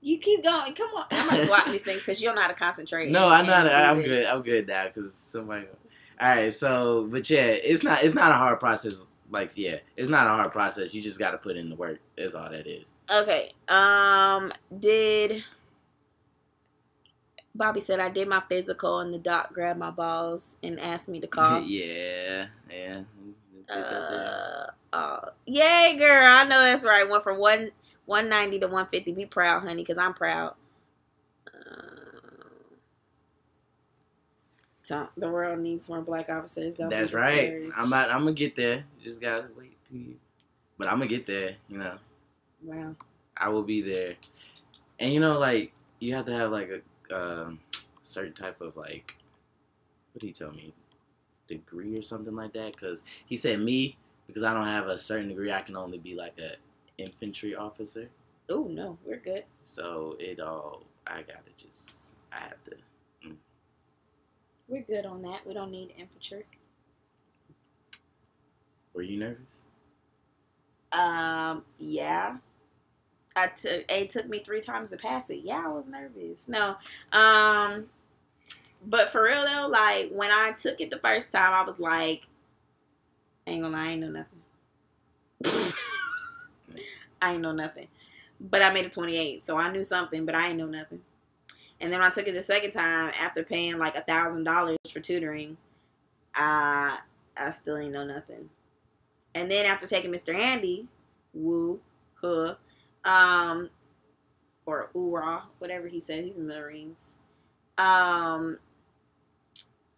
You keep going. Come on. I'm gonna block these things because you don't know how to concentrate. No, I'm not. I'm good. I'm good now because somebody. All right. So, but yeah, it's not a hard process. Like, yeah, it's not a hard process. You just got to put in the work. That's all that is. Okay. Did Bobby said I did my physical and the doc grabbed my balls and asked me to call. Yeah. Yay, girl! I know that's right. Went from 190 to 150. Be proud, honey, because I'm proud. The world needs more black officers. Don't That's right. I'm gonna get there. Just gotta wait 2 years, but I'm gonna get there. You know. Wow. I will be there, and you know, like you have to have like a certain type of like, what did he tell me, degree or something like that? Because he said because I don't have a certain degree, I can only be like a infantry officer. Oh no, we're good. So I have to. We're good on that. We don't need infantry. Were you nervous? Yeah. It took me 3 times to pass it. Yeah, I was nervous. No. But for real though, like when I took it the first time, I was like, I ain't gonna lie, I ain't know nothing. I ain't know nothing. But I made a 28, so I knew something, but I ain't know nothing. And then when I took it the second time, after paying like $1,000 for tutoring, I still ain't know nothing. And then after taking Mr. Andy, or oorah, whatever he said, he's in the Marines.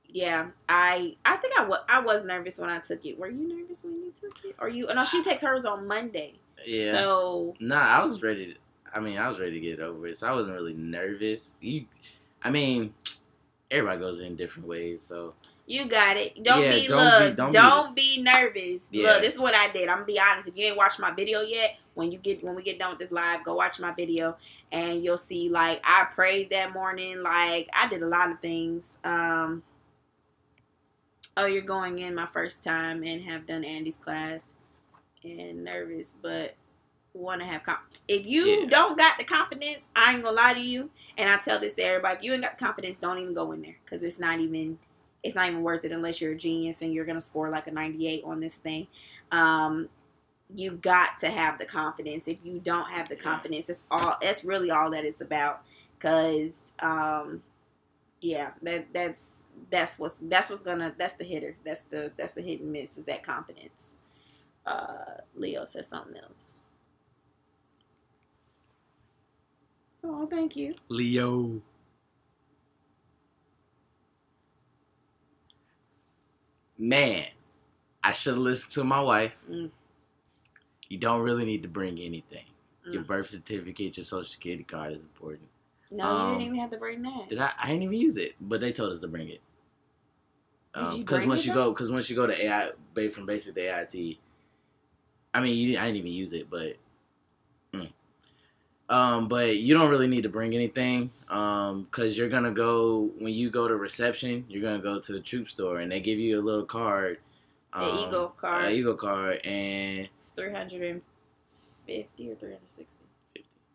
Yeah, I think I was nervous when I took it. Were you nervous when you took it? Or you? No, she takes hers on Monday. Yeah. So I was ready. I was ready to get it over with, so I wasn't really nervous. Everybody goes in different ways, so. You got it. Don't be nervous. Yeah. Look, this is what I did. I'm gonna be honest. If you ain't watched my video yet, when we get done with this live, go watch my video, and you'll see. Like I prayed that morning. Like I did a lot of things. You're going in my first time and have done Andy's class, and nervous, but want to have if you don't got the confidence, I ain't gonna lie to you, and I tell this to everybody, if you ain't got the confidence, don't even go in there, because it's not even worth it unless you're a genius and you're gonna score like a 98 on this thing. You got to have the confidence. If you don't have the confidence, that's really all that it's about, because that's the hitter, that's the hit and miss, is that confidence. Leo says something else. Oh, thank you. Leo. Man, I should have listened to my wife. You don't really need to bring anything. Your birth certificate, your social security card is important. No, you didn't even have to bring that. I didn't even use it, but they told us to bring it. Because once you go to AI from basic to AIT, I mean, I didn't even use it, but. But you don't really need to bring anything, because you're gonna go when you go to reception. You're gonna go to the troop store, and they give you a little card, an Eagle card, and it's $350 or $360,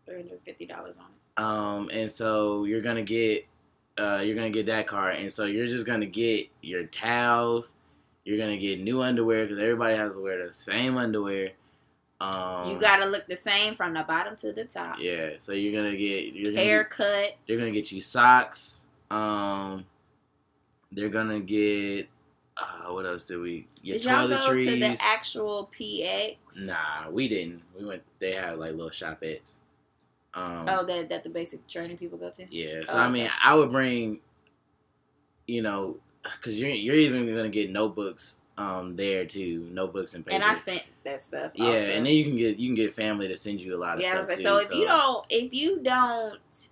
$350 on it. And so you're gonna get that card, and so you're just gonna get your towels. You're gonna get new underwear because everybody has to wear the same underwear. You gotta look the same from the bottom to the top. Yeah, so you're gonna get haircut. They're gonna get you socks. They're gonna get what else did we get? Did y'all go to the actual PX? Nah, we didn't. We went. They had like little shopettes. That the basic training people go to. Yeah, so I mean, I would bring, because you're even gonna get notebooks. There too, notebooks and papers. And I sent that stuff. Yeah, also. And then you can get family to send you a lot of stuff. Yeah, too, so if you don't,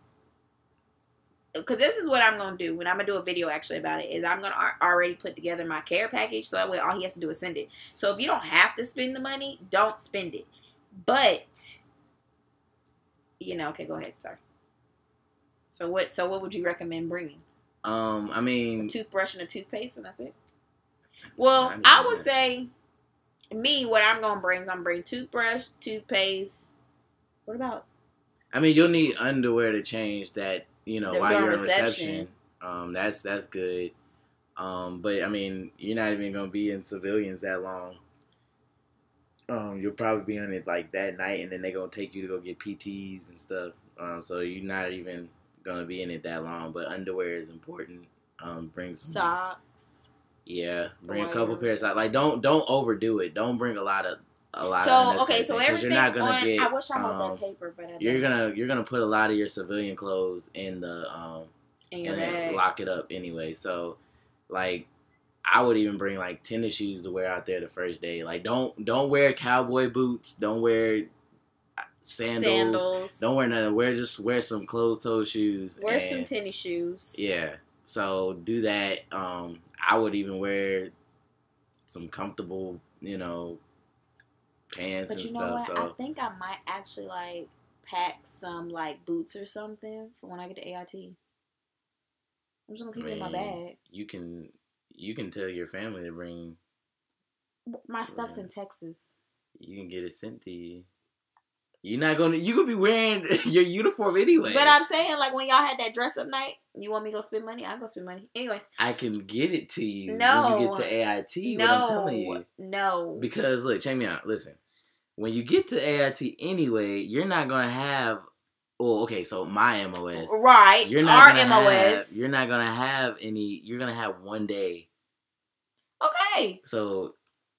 because this is what I'm gonna do when I'm gonna do a video actually about it, is I'm gonna already put together my care package, so that way all he has to do is send it. So if you don't have to spend the money, don't spend it. But okay, go ahead. Sorry. So what would you recommend bringing? I mean, a toothbrush and a toothpaste, and that's it. Well, I would say, what I'm going to bring is I'm going to bring toothbrush, toothpaste. What about? I mean, you'll need underwear to change that, while you're in reception. That's good. But, I mean, you're not even going to be in civilians that long. You'll probably be on it, like, that night, and then they're going to take you to go get PTs and stuff. So you're not even going to be in it that long. But underwear is important. Bring some socks. Yeah, bring a couple pairs of socks. Like, don't overdo it. Don't bring a lot of. So everything you're not gonna on. Get, I wish I had that paper, but I don't. You're gonna put a lot of your civilian clothes in the in your bag. Lock it up anyway. So, like, I would even bring like tennis shoes to wear out there the first day. Like, don't wear cowboy boots. Don't wear sandals. Don't wear nothing. Wear some closed-toe shoes. Wear some tennis shoes. Yeah. So do that. I would even wear some comfortable, pants but and you know stuff. What? So I think I might actually like pack some like boots or something for when I get to AIT. I'm just gonna keep it in my bag. You can tell your family to bring. My stuff's in Texas. You can get it sent to you. You gonna be wearing your uniform anyway. But I'm saying, like, when y'all had that dress up night, you want me to go spend money? I'll go spend money. Anyways. I can get it to you when you get to AIT. No. What I'm telling you. No. Because, look, check me out. Listen. When you get to AIT anyway, you're not going to have... Well, okay, so my MOS. Right. Our MOS. You're not going to have any... You're going to have one day. Okay. So...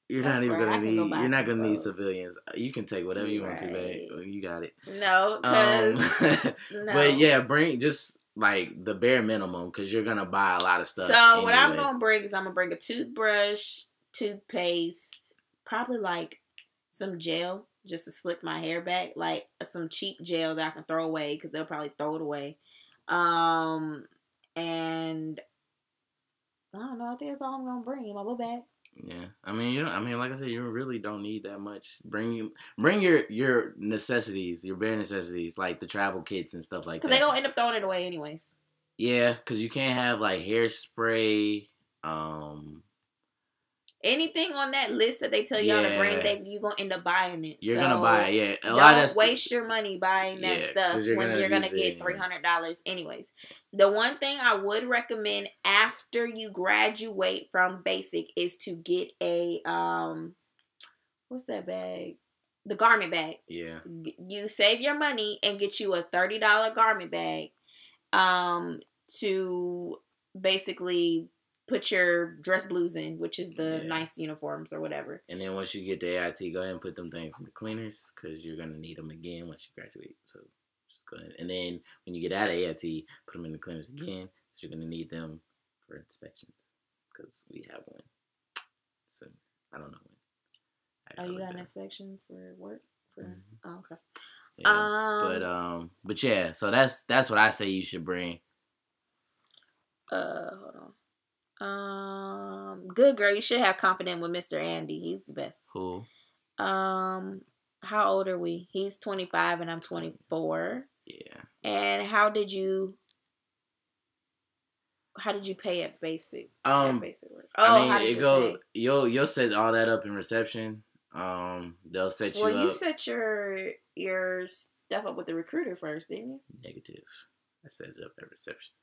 You're not even gonna need. You're not gonna need civilians. You can take whatever you want to, babe. You got it. No, cause no. But yeah, bring just like the bare minimum because you're gonna buy a lot of stuff. So anyway. What I'm gonna bring is I'm gonna bring a toothbrush, toothpaste, probably like some gel just to slick my hair back, like some cheap gel that I can throw away because they'll probably throw it away. And I don't know. I think that's all I'm gonna bring in my book bag. Yeah, I mean, like I said, you really don't need that much. Bring your necessities, your bare necessities, like the travel kits and stuff like that. Because they're gonna end up throwing it away anyways. Yeah, because you can't have like hairspray, anything on that list that they tell y'all to bring, you're gonna end up buying it. You're gonna buy it, yeah. Don't waste your money buying that stuff when you're gonna get $300 anyways. The one thing I would recommend after you graduate from basic is to get a what's that bag? The garment bag. Yeah. You save your money and get you a $30 garment bag to basically put your dress blues in, which is the nice uniforms or whatever. And then once you get to AIT, go ahead and put them things in the cleaners because you're going to need them again once you graduate. So just go ahead. And then when you get out of AIT, put them in the cleaners again because you're going to need them for inspections because we have one. So I don't know when. Oh, you got an inspection for work? Oh, okay. Yeah, but yeah, so that's what I say you should bring. Hold on. Good girl. You should have confidence with Mr. Andy. He's the best. Cool. How old are we? He's 25 and I'm 24. Yeah. And how did you pay at basic? Basic work? Oh, I mean, how did you pay? You'll set all that up in reception. They'll set you up. Well, you set your stuff up with the recruiter first, didn't you? Negative. I set it up at reception.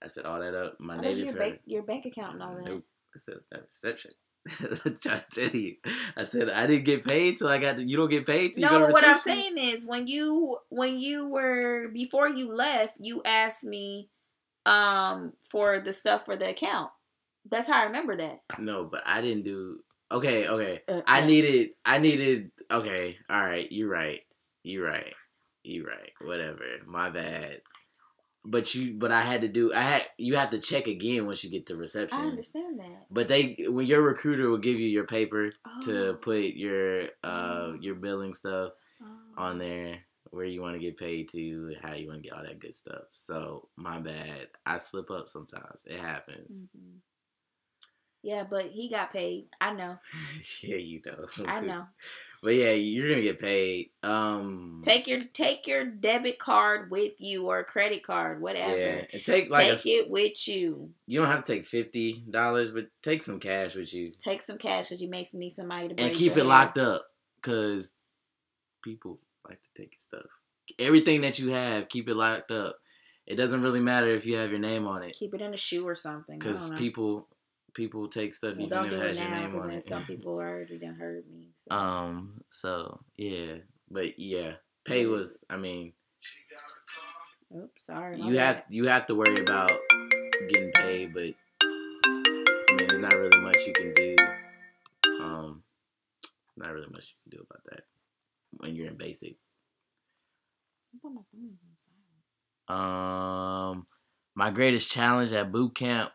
I set all that up. How does your bank account and all that? Nope. I set up at reception. I'm trying to tell you. I said I didn't get paid till I got. You don't get paid till you go to reception? What I'm saying is when you were before you left, you asked me for the stuff for the account. That's how I remember that. No, but I didn't do. Okay. I needed. Okay, all right. You're right. Whatever. My bad. But I had to do. You have to check again once you get to reception. I understand that. But when your recruiter will give you your paper to put your billing stuff on there, where you want to get paid to, how you want to get all that good stuff. So my bad. I slip up sometimes. It happens. Mm-hmm. Yeah, but he got paid. I know. Yeah, you know. I know. But yeah, you're gonna get paid. Take your debit card with you or credit card, whatever. Yeah, and take it with you. You don't have to take $50, but take some cash with you. Take some cash because you may need somebody to braid and keep it locked up because people like to take your stuff. Everything that you have, keep it locked up. It doesn't really matter if you have your name on it. Keep it in a shoe or something. Because people take stuff you never had your name on it. Some people already done heard me. So yeah, but yeah, pay was. I mean, oops, sorry. You have to worry about getting paid, but I mean, there's not really much you can do. Not really much you can do about that when you're in basic. My greatest challenge at boot camp.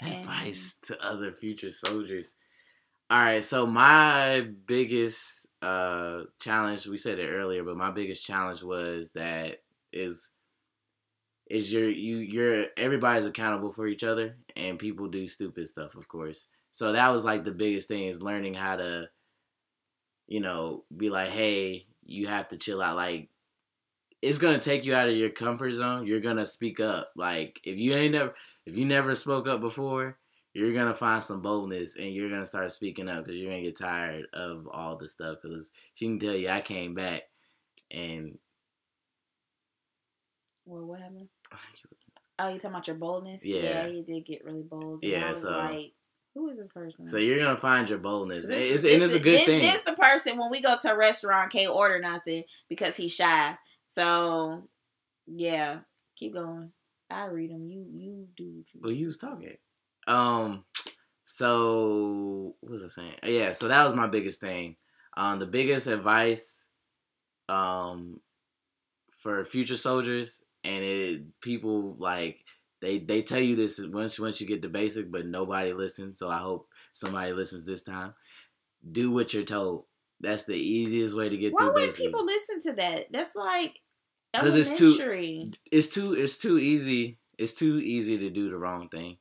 Advice to other future soldiers. All right, so my biggest challenge, we said it earlier, but my biggest challenge was that is you're everybody's accountable for each other, and people do stupid stuff, of course. So that was like the biggest thing, is learning how to, be like, hey, you have to chill out. Like, it's gonna take you out of your comfort zone. You're gonna speak up. Like, if you never spoke up before, you're gonna find some boldness and you're gonna start speaking up because you're gonna get tired of all the stuff. Because she can tell you, I came back and. Well, what happened? Oh, you talking about your boldness? Yeah, you did get really bold. Yeah, I was like, who is this person? So you're gonna find your boldness, it's a good thing. This the person when we go to a restaurant can't order nothing because he's shy. So, yeah, keep going. I read them. You do. Well, you was talking. So what was I saying? Yeah, so that was my biggest thing. The biggest advice, for future soldiers, and people like they tell you this once you get the basic, but nobody listens. So I hope somebody listens this time. Do what you're told. That's the easiest way to get through basic. Why would people listen to that? That's like elementary. It's too easy. It's too easy to do the wrong thing.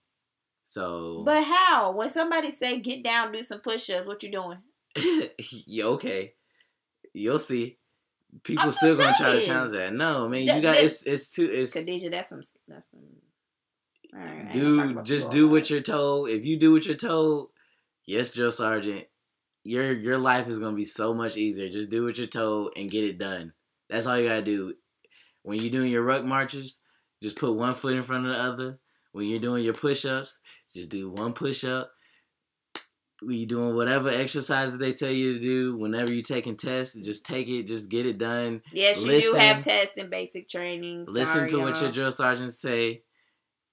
So. But how? When somebody say get down, do some push-ups, what you doing? Yeah, okay. You'll see. People still gonna try to challenge that. No, man, you got it's Khadijah, that's some. All right, dude, just do what you're told. If you do what you're told, yes, drill sergeant, your life is gonna be so much easier. Just do what you're told and get it done. That's all you gotta do. When you're doing your ruck marches, just put one foot in front of the other. When you're doing your push-ups, just do one push-up. When you're doing whatever exercises they tell you to do, whenever you're taking tests, just take it, just get it done. Yes, you do have tests in basic training. Listen to what your drill sergeants say,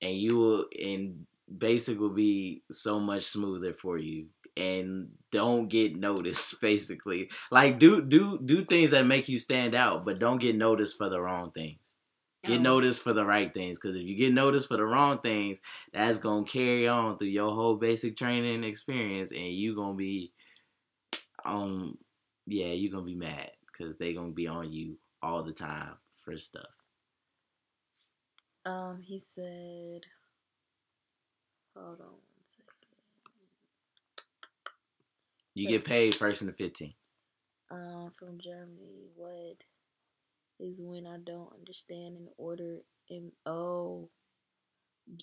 and basic will be so much smoother for you. And don't get noticed, basically. Like, do things that make you stand out, but don't get noticed for the wrong things. Get noticed for the right things. Because if you get noticed for the wrong things, that's going to carry on through your whole basic training experience. And you're going to be, you're going to be mad. Because they're going to be on you all the time for stuff. He said, hold on 1 second. You get paid first in the 15. From Germany, what is when I don't understand an order in, oh,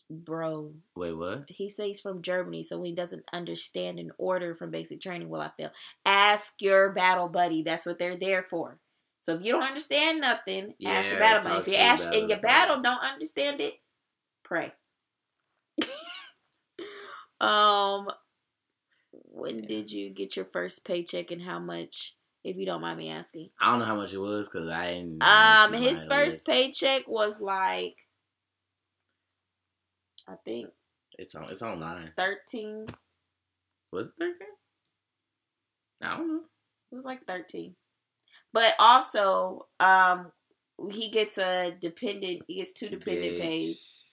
bro. Wait, what? He says he's from Germany, so when he doesn't understand an order from basic training, will I fail? Ask your battle buddy. That's what they're there for. So if you don't understand nothing, ask your battle buddy. If you ask and your battle don't understand it, pray. When did you get your first paycheck and how much, if you don't mind me asking? I don't know how much it was because I didn't. His first paycheck was like, I think it's online. 13. Was it 13? I don't know. It was like 13. But also, he gets a dependent. He gets 2 dependent pays.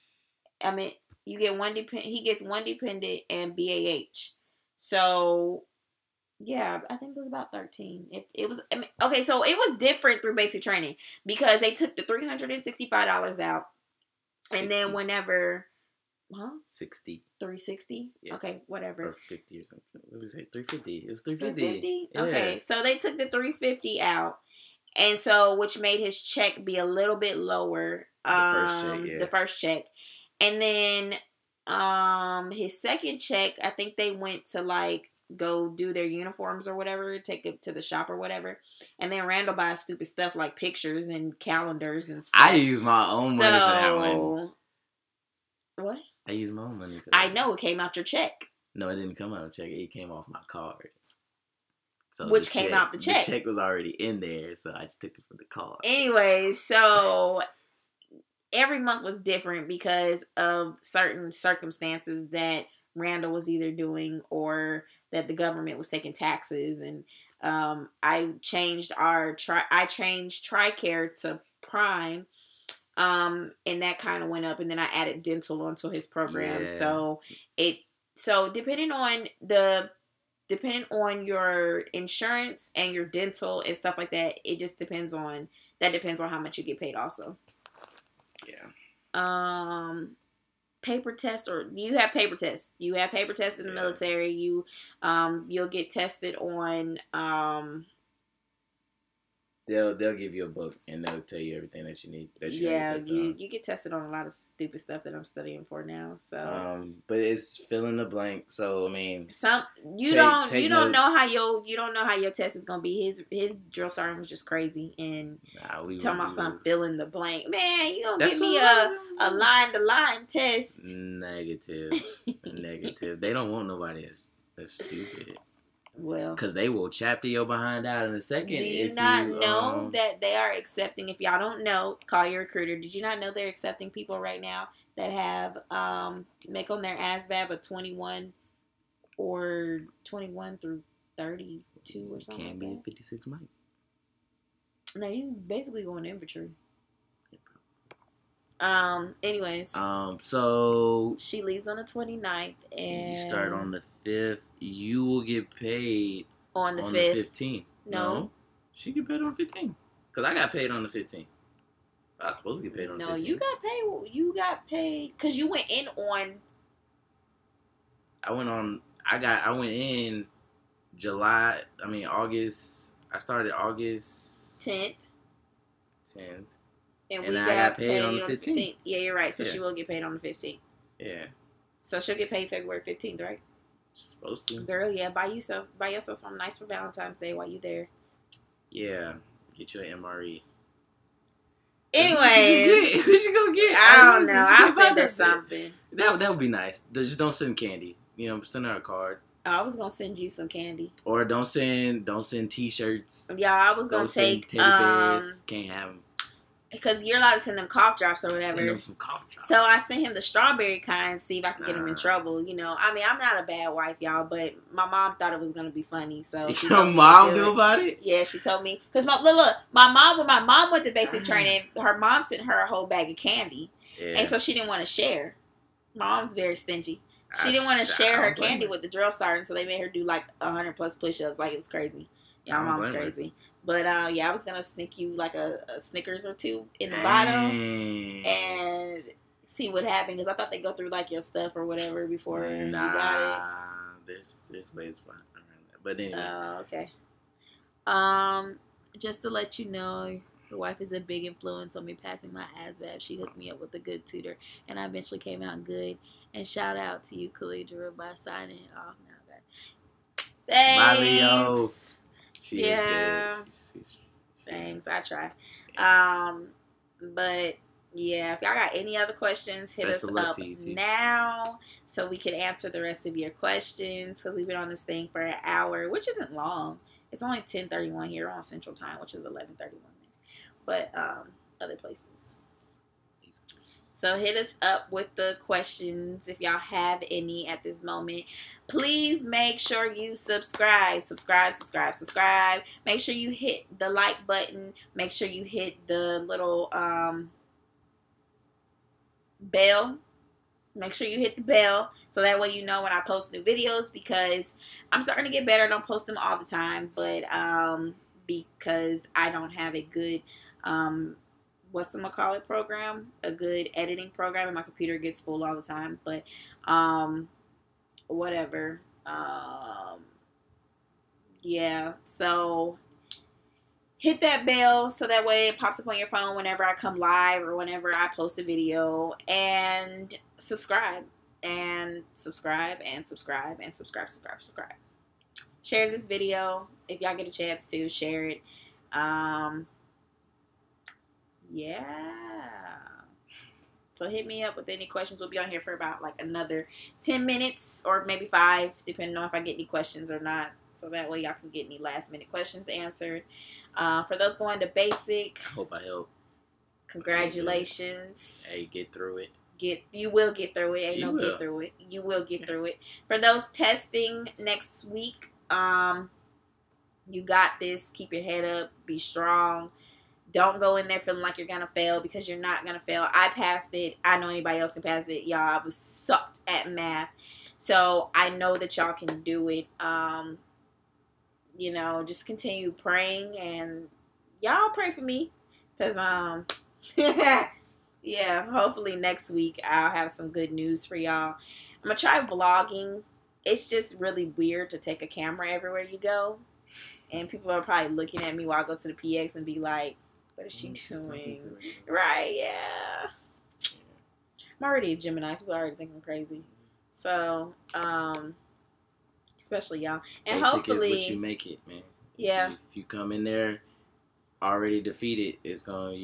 I mean, you get one dependent. He gets 1 dependent and BAH. So, yeah, I think it was about 13. It was, I mean, okay, so it was different through basic training because they took the $365 out, 60. And then whenever, 60. 360. Yeah. Okay, whatever. Or 50 or something. What was it? 350. It was 350. 350. Yeah. Okay, so they took the 350 out, and so which made his check be a little bit lower. The first check, and then his second check, I think they went to like go do their uniforms or whatever, take it to the shop or whatever, and then Randall buys stupid stuff like pictures and calendars and stuff. I use my own money for that one. What? I use my own money for that. I know, it came out your check. No, it didn't come out of check. It came off my card. So which came out the check. The check was already in there, so I just took it from the card. Anyway, so every month was different because of certain circumstances that Randall was either doing or that the government was taking taxes. And I changed TRICARE to Prime. And that kind of went up, and then I added dental onto his program. Yeah. So depending on your insurance and your dental and stuff like that, it just depends on how much you get paid also. Yeah. Paper test, or you have paper tests. You have paper tests in the military. You'll get tested on They'll give you a book and they'll tell you everything that you need. You get tested on a lot of stupid stuff that I'm studying for now. So, but it's fill in the blank. So I mean, you don't know how your test is gonna be. His drill sergeant was just crazy and talking about something fill in the blank. Man, you gonna give me a line to line test? Negative. They don't want nobody that's stupid. Well, because they will chap your behind out in a second. Do you not know that they are accepting? If y'all don't know, call your recruiter. Did you not know they're accepting people right now that have make on their ASVAB a 21 or 21 through 32 or something? Can't be a 56 mic. No, you basically go in infantry. Anyways. So she leaves on the 29th, and you start on the 5th. You will get paid on the 5th. 15th. No, she get paid on the 15th. Cause I got paid on the 15th. I was supposed to get paid on the 15th. No, you got paid because you went in on. I went in July. August. I started August 10th. And I got paid on the 15th. Yeah, you're right. So she will get paid on the 15th. Yeah. So she'll get paid February 15th, right? She's supposed to. Girl, yeah. Buy yourself something nice for Valentine's Day while you're there. Yeah. Get you an MRE. Anyways. What you gonna get? I don't know. I'll send her something. That would be nice. Just don't send candy. Send her a card. I was gonna send you some candy. Or don't send T-shirts. Yeah, I was gonna take teddy bears. Can't have them. Because you're allowed to send them cough drops or whatever. Send them some cough drops. So I sent him the strawberry kind, see if I can get him in trouble. I'm not a bad wife, y'all, but my mom thought it was going to be funny. So your mom knew about it? Yeah, she told me. Because look, when my mom went to basic training, her mom sent her a whole bag of candy. Yeah. And so she didn't want to share. My mom's very stingy. She didn't want to share her candy with the drill sergeant, so they made her do like 100+ push-ups. Like, it was crazy. Yeah, my mom's crazy. But yeah, I was gonna sneak you like a Snickers or two in the Dang. bottom and see what happened, because I thought they go through like your stuff or whatever before you got it. There's ways around that. But anyway. Oh, okay. Just to let you know, your wife is a big influence on me passing my ASVAB. She hooked me up with a good tutor, and I eventually came out good. And shout out to you, Khalidra, by signing off now, guys. Thanks. Bye, Leo. She yeah. She's Thanks. I try. But yeah, if y'all got any other questions, hit us up now so we can answer the rest of your questions. Because we've been on this thing for an hour, which isn't long. It's only 10:31 here on Central Time, which is 11:31 there. But other places. So hit us up with the questions if y'all have any at this moment. Please make sure you subscribe. Subscribe. Make sure you hit the like button. Make sure you hit the little bell. Make sure you hit the bell so that way you know when I post new videos, because I'm starting to get better. I don't post them all the time, but because I don't have a good program, a good editing program, and my computer gets full all the time. But whatever. Yeah, so hit that bell so that way it pops up on your phone whenever I come live or whenever I post a video, and subscribe. Share this video if y'all get a chance to share it. Yeah. So hit me up with any questions. We'll be on here for about like another 10 minutes or maybe 5, depending on if I get any questions or not. So that way y'all can get any last minute questions answered. For those going to basic, I hope I help. Congratulations. Hey, get through it. You will get through it. Ain't no get through it. You will get through it. For those testing next week, you got this. Keep your head up. Be strong. Don't go in there feeling like you're going to fail, because you're not going to fail. I passed it. I know anybody else can pass it. Y'all, I was sucked at math. So I know that y'all can do it. You know, just continue praying, and y'all pray for me, because yeah, hopefully next week I'll have some good news for y'all. I'm going to try vlogging. It's just really weird to take a camera everywhere you go. And people are probably looking at me while I go to the PX and be like, what is she doing? Right, yeah. I'm already a Gemini. People are already thinking I'm crazy. So, especially y'all. And basic hopefully, is what you make it, man. Yeah. If you come in there already defeated, you're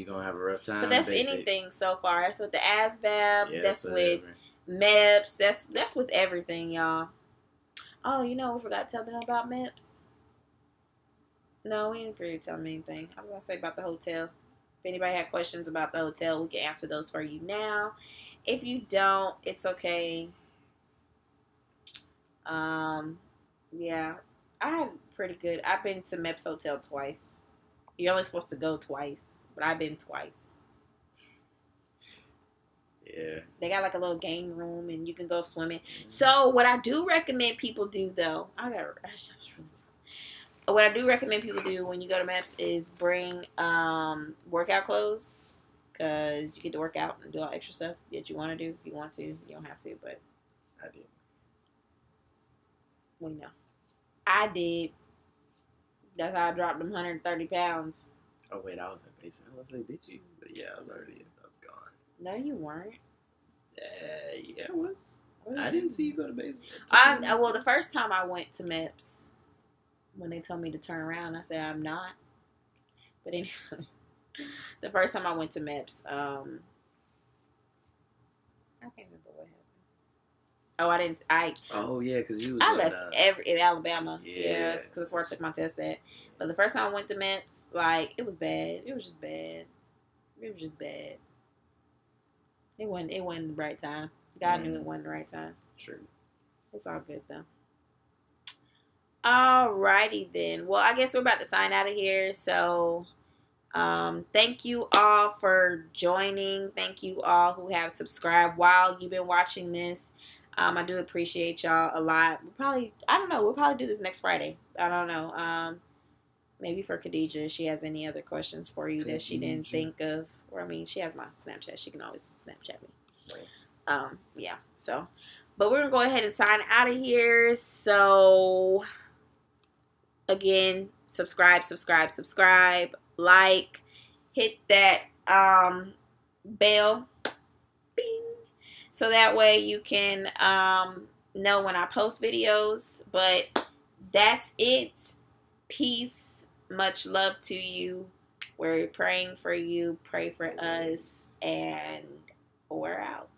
gonna have a rough time. But that's anything so far. That's with the ASVAB. Yeah, that's with MEPS. That's with everything, y'all. Oh, you know, we forgot to tell them about MEPS. No, we didn't forget to tell them anything. I was gonna say about the hotel. If anybody had questions about the hotel, we can answer those for you now. If you don't, it's okay. Yeah, I had pretty good. I've been to MEPS Hotel twice. You're only supposed to go twice, but I've been twice. Yeah. They got like a little game room, and you can go swimming. So what I do recommend people do, though, what I do recommend people do when you go to MEPS is bring workout clothes, because you get to work out and do all extra stuff that you want to do. If you want to, you don't have to, but I did. We know. I did. That's how I dropped them 130 pounds. Oh, wait, I was at basic. I was like, did you? But yeah, I was gone. No, you weren't. Yeah, I was. I didn't see you go to basic. Well, the first time I went to MEPS, when they told me to turn around, I said, I'm not. But anyway, the first time I went to MEPS, I can't remember what happened. Oh, I didn't. Oh yeah, because you. I left in Alabama. Yeah, because that's where I took my test at. But the first time I went to MEPS, like, it was bad. It was just bad. It wasn't the right time. God knew it wasn't the right time. True. It's all good though. Alrighty then. Well, I guess we're about to sign out of here. So, thank you all for joining. Thank you all who have subscribed while you've been watching this. I do appreciate y'all a lot. We'll probably do this next Friday. I don't know. maybe for Khadijah, if she has any other questions for you that she didn't think of. Or, I mean, she has my Snapchat. She can always Snapchat me. Yeah, so. But we're going to go ahead and sign out of here. So, again, subscribe. Like. Hit that bell. Bing. So that way you can know when I post videos. But that's it. Peace. Much love to you. We're praying for you. Pray for us. And we're out.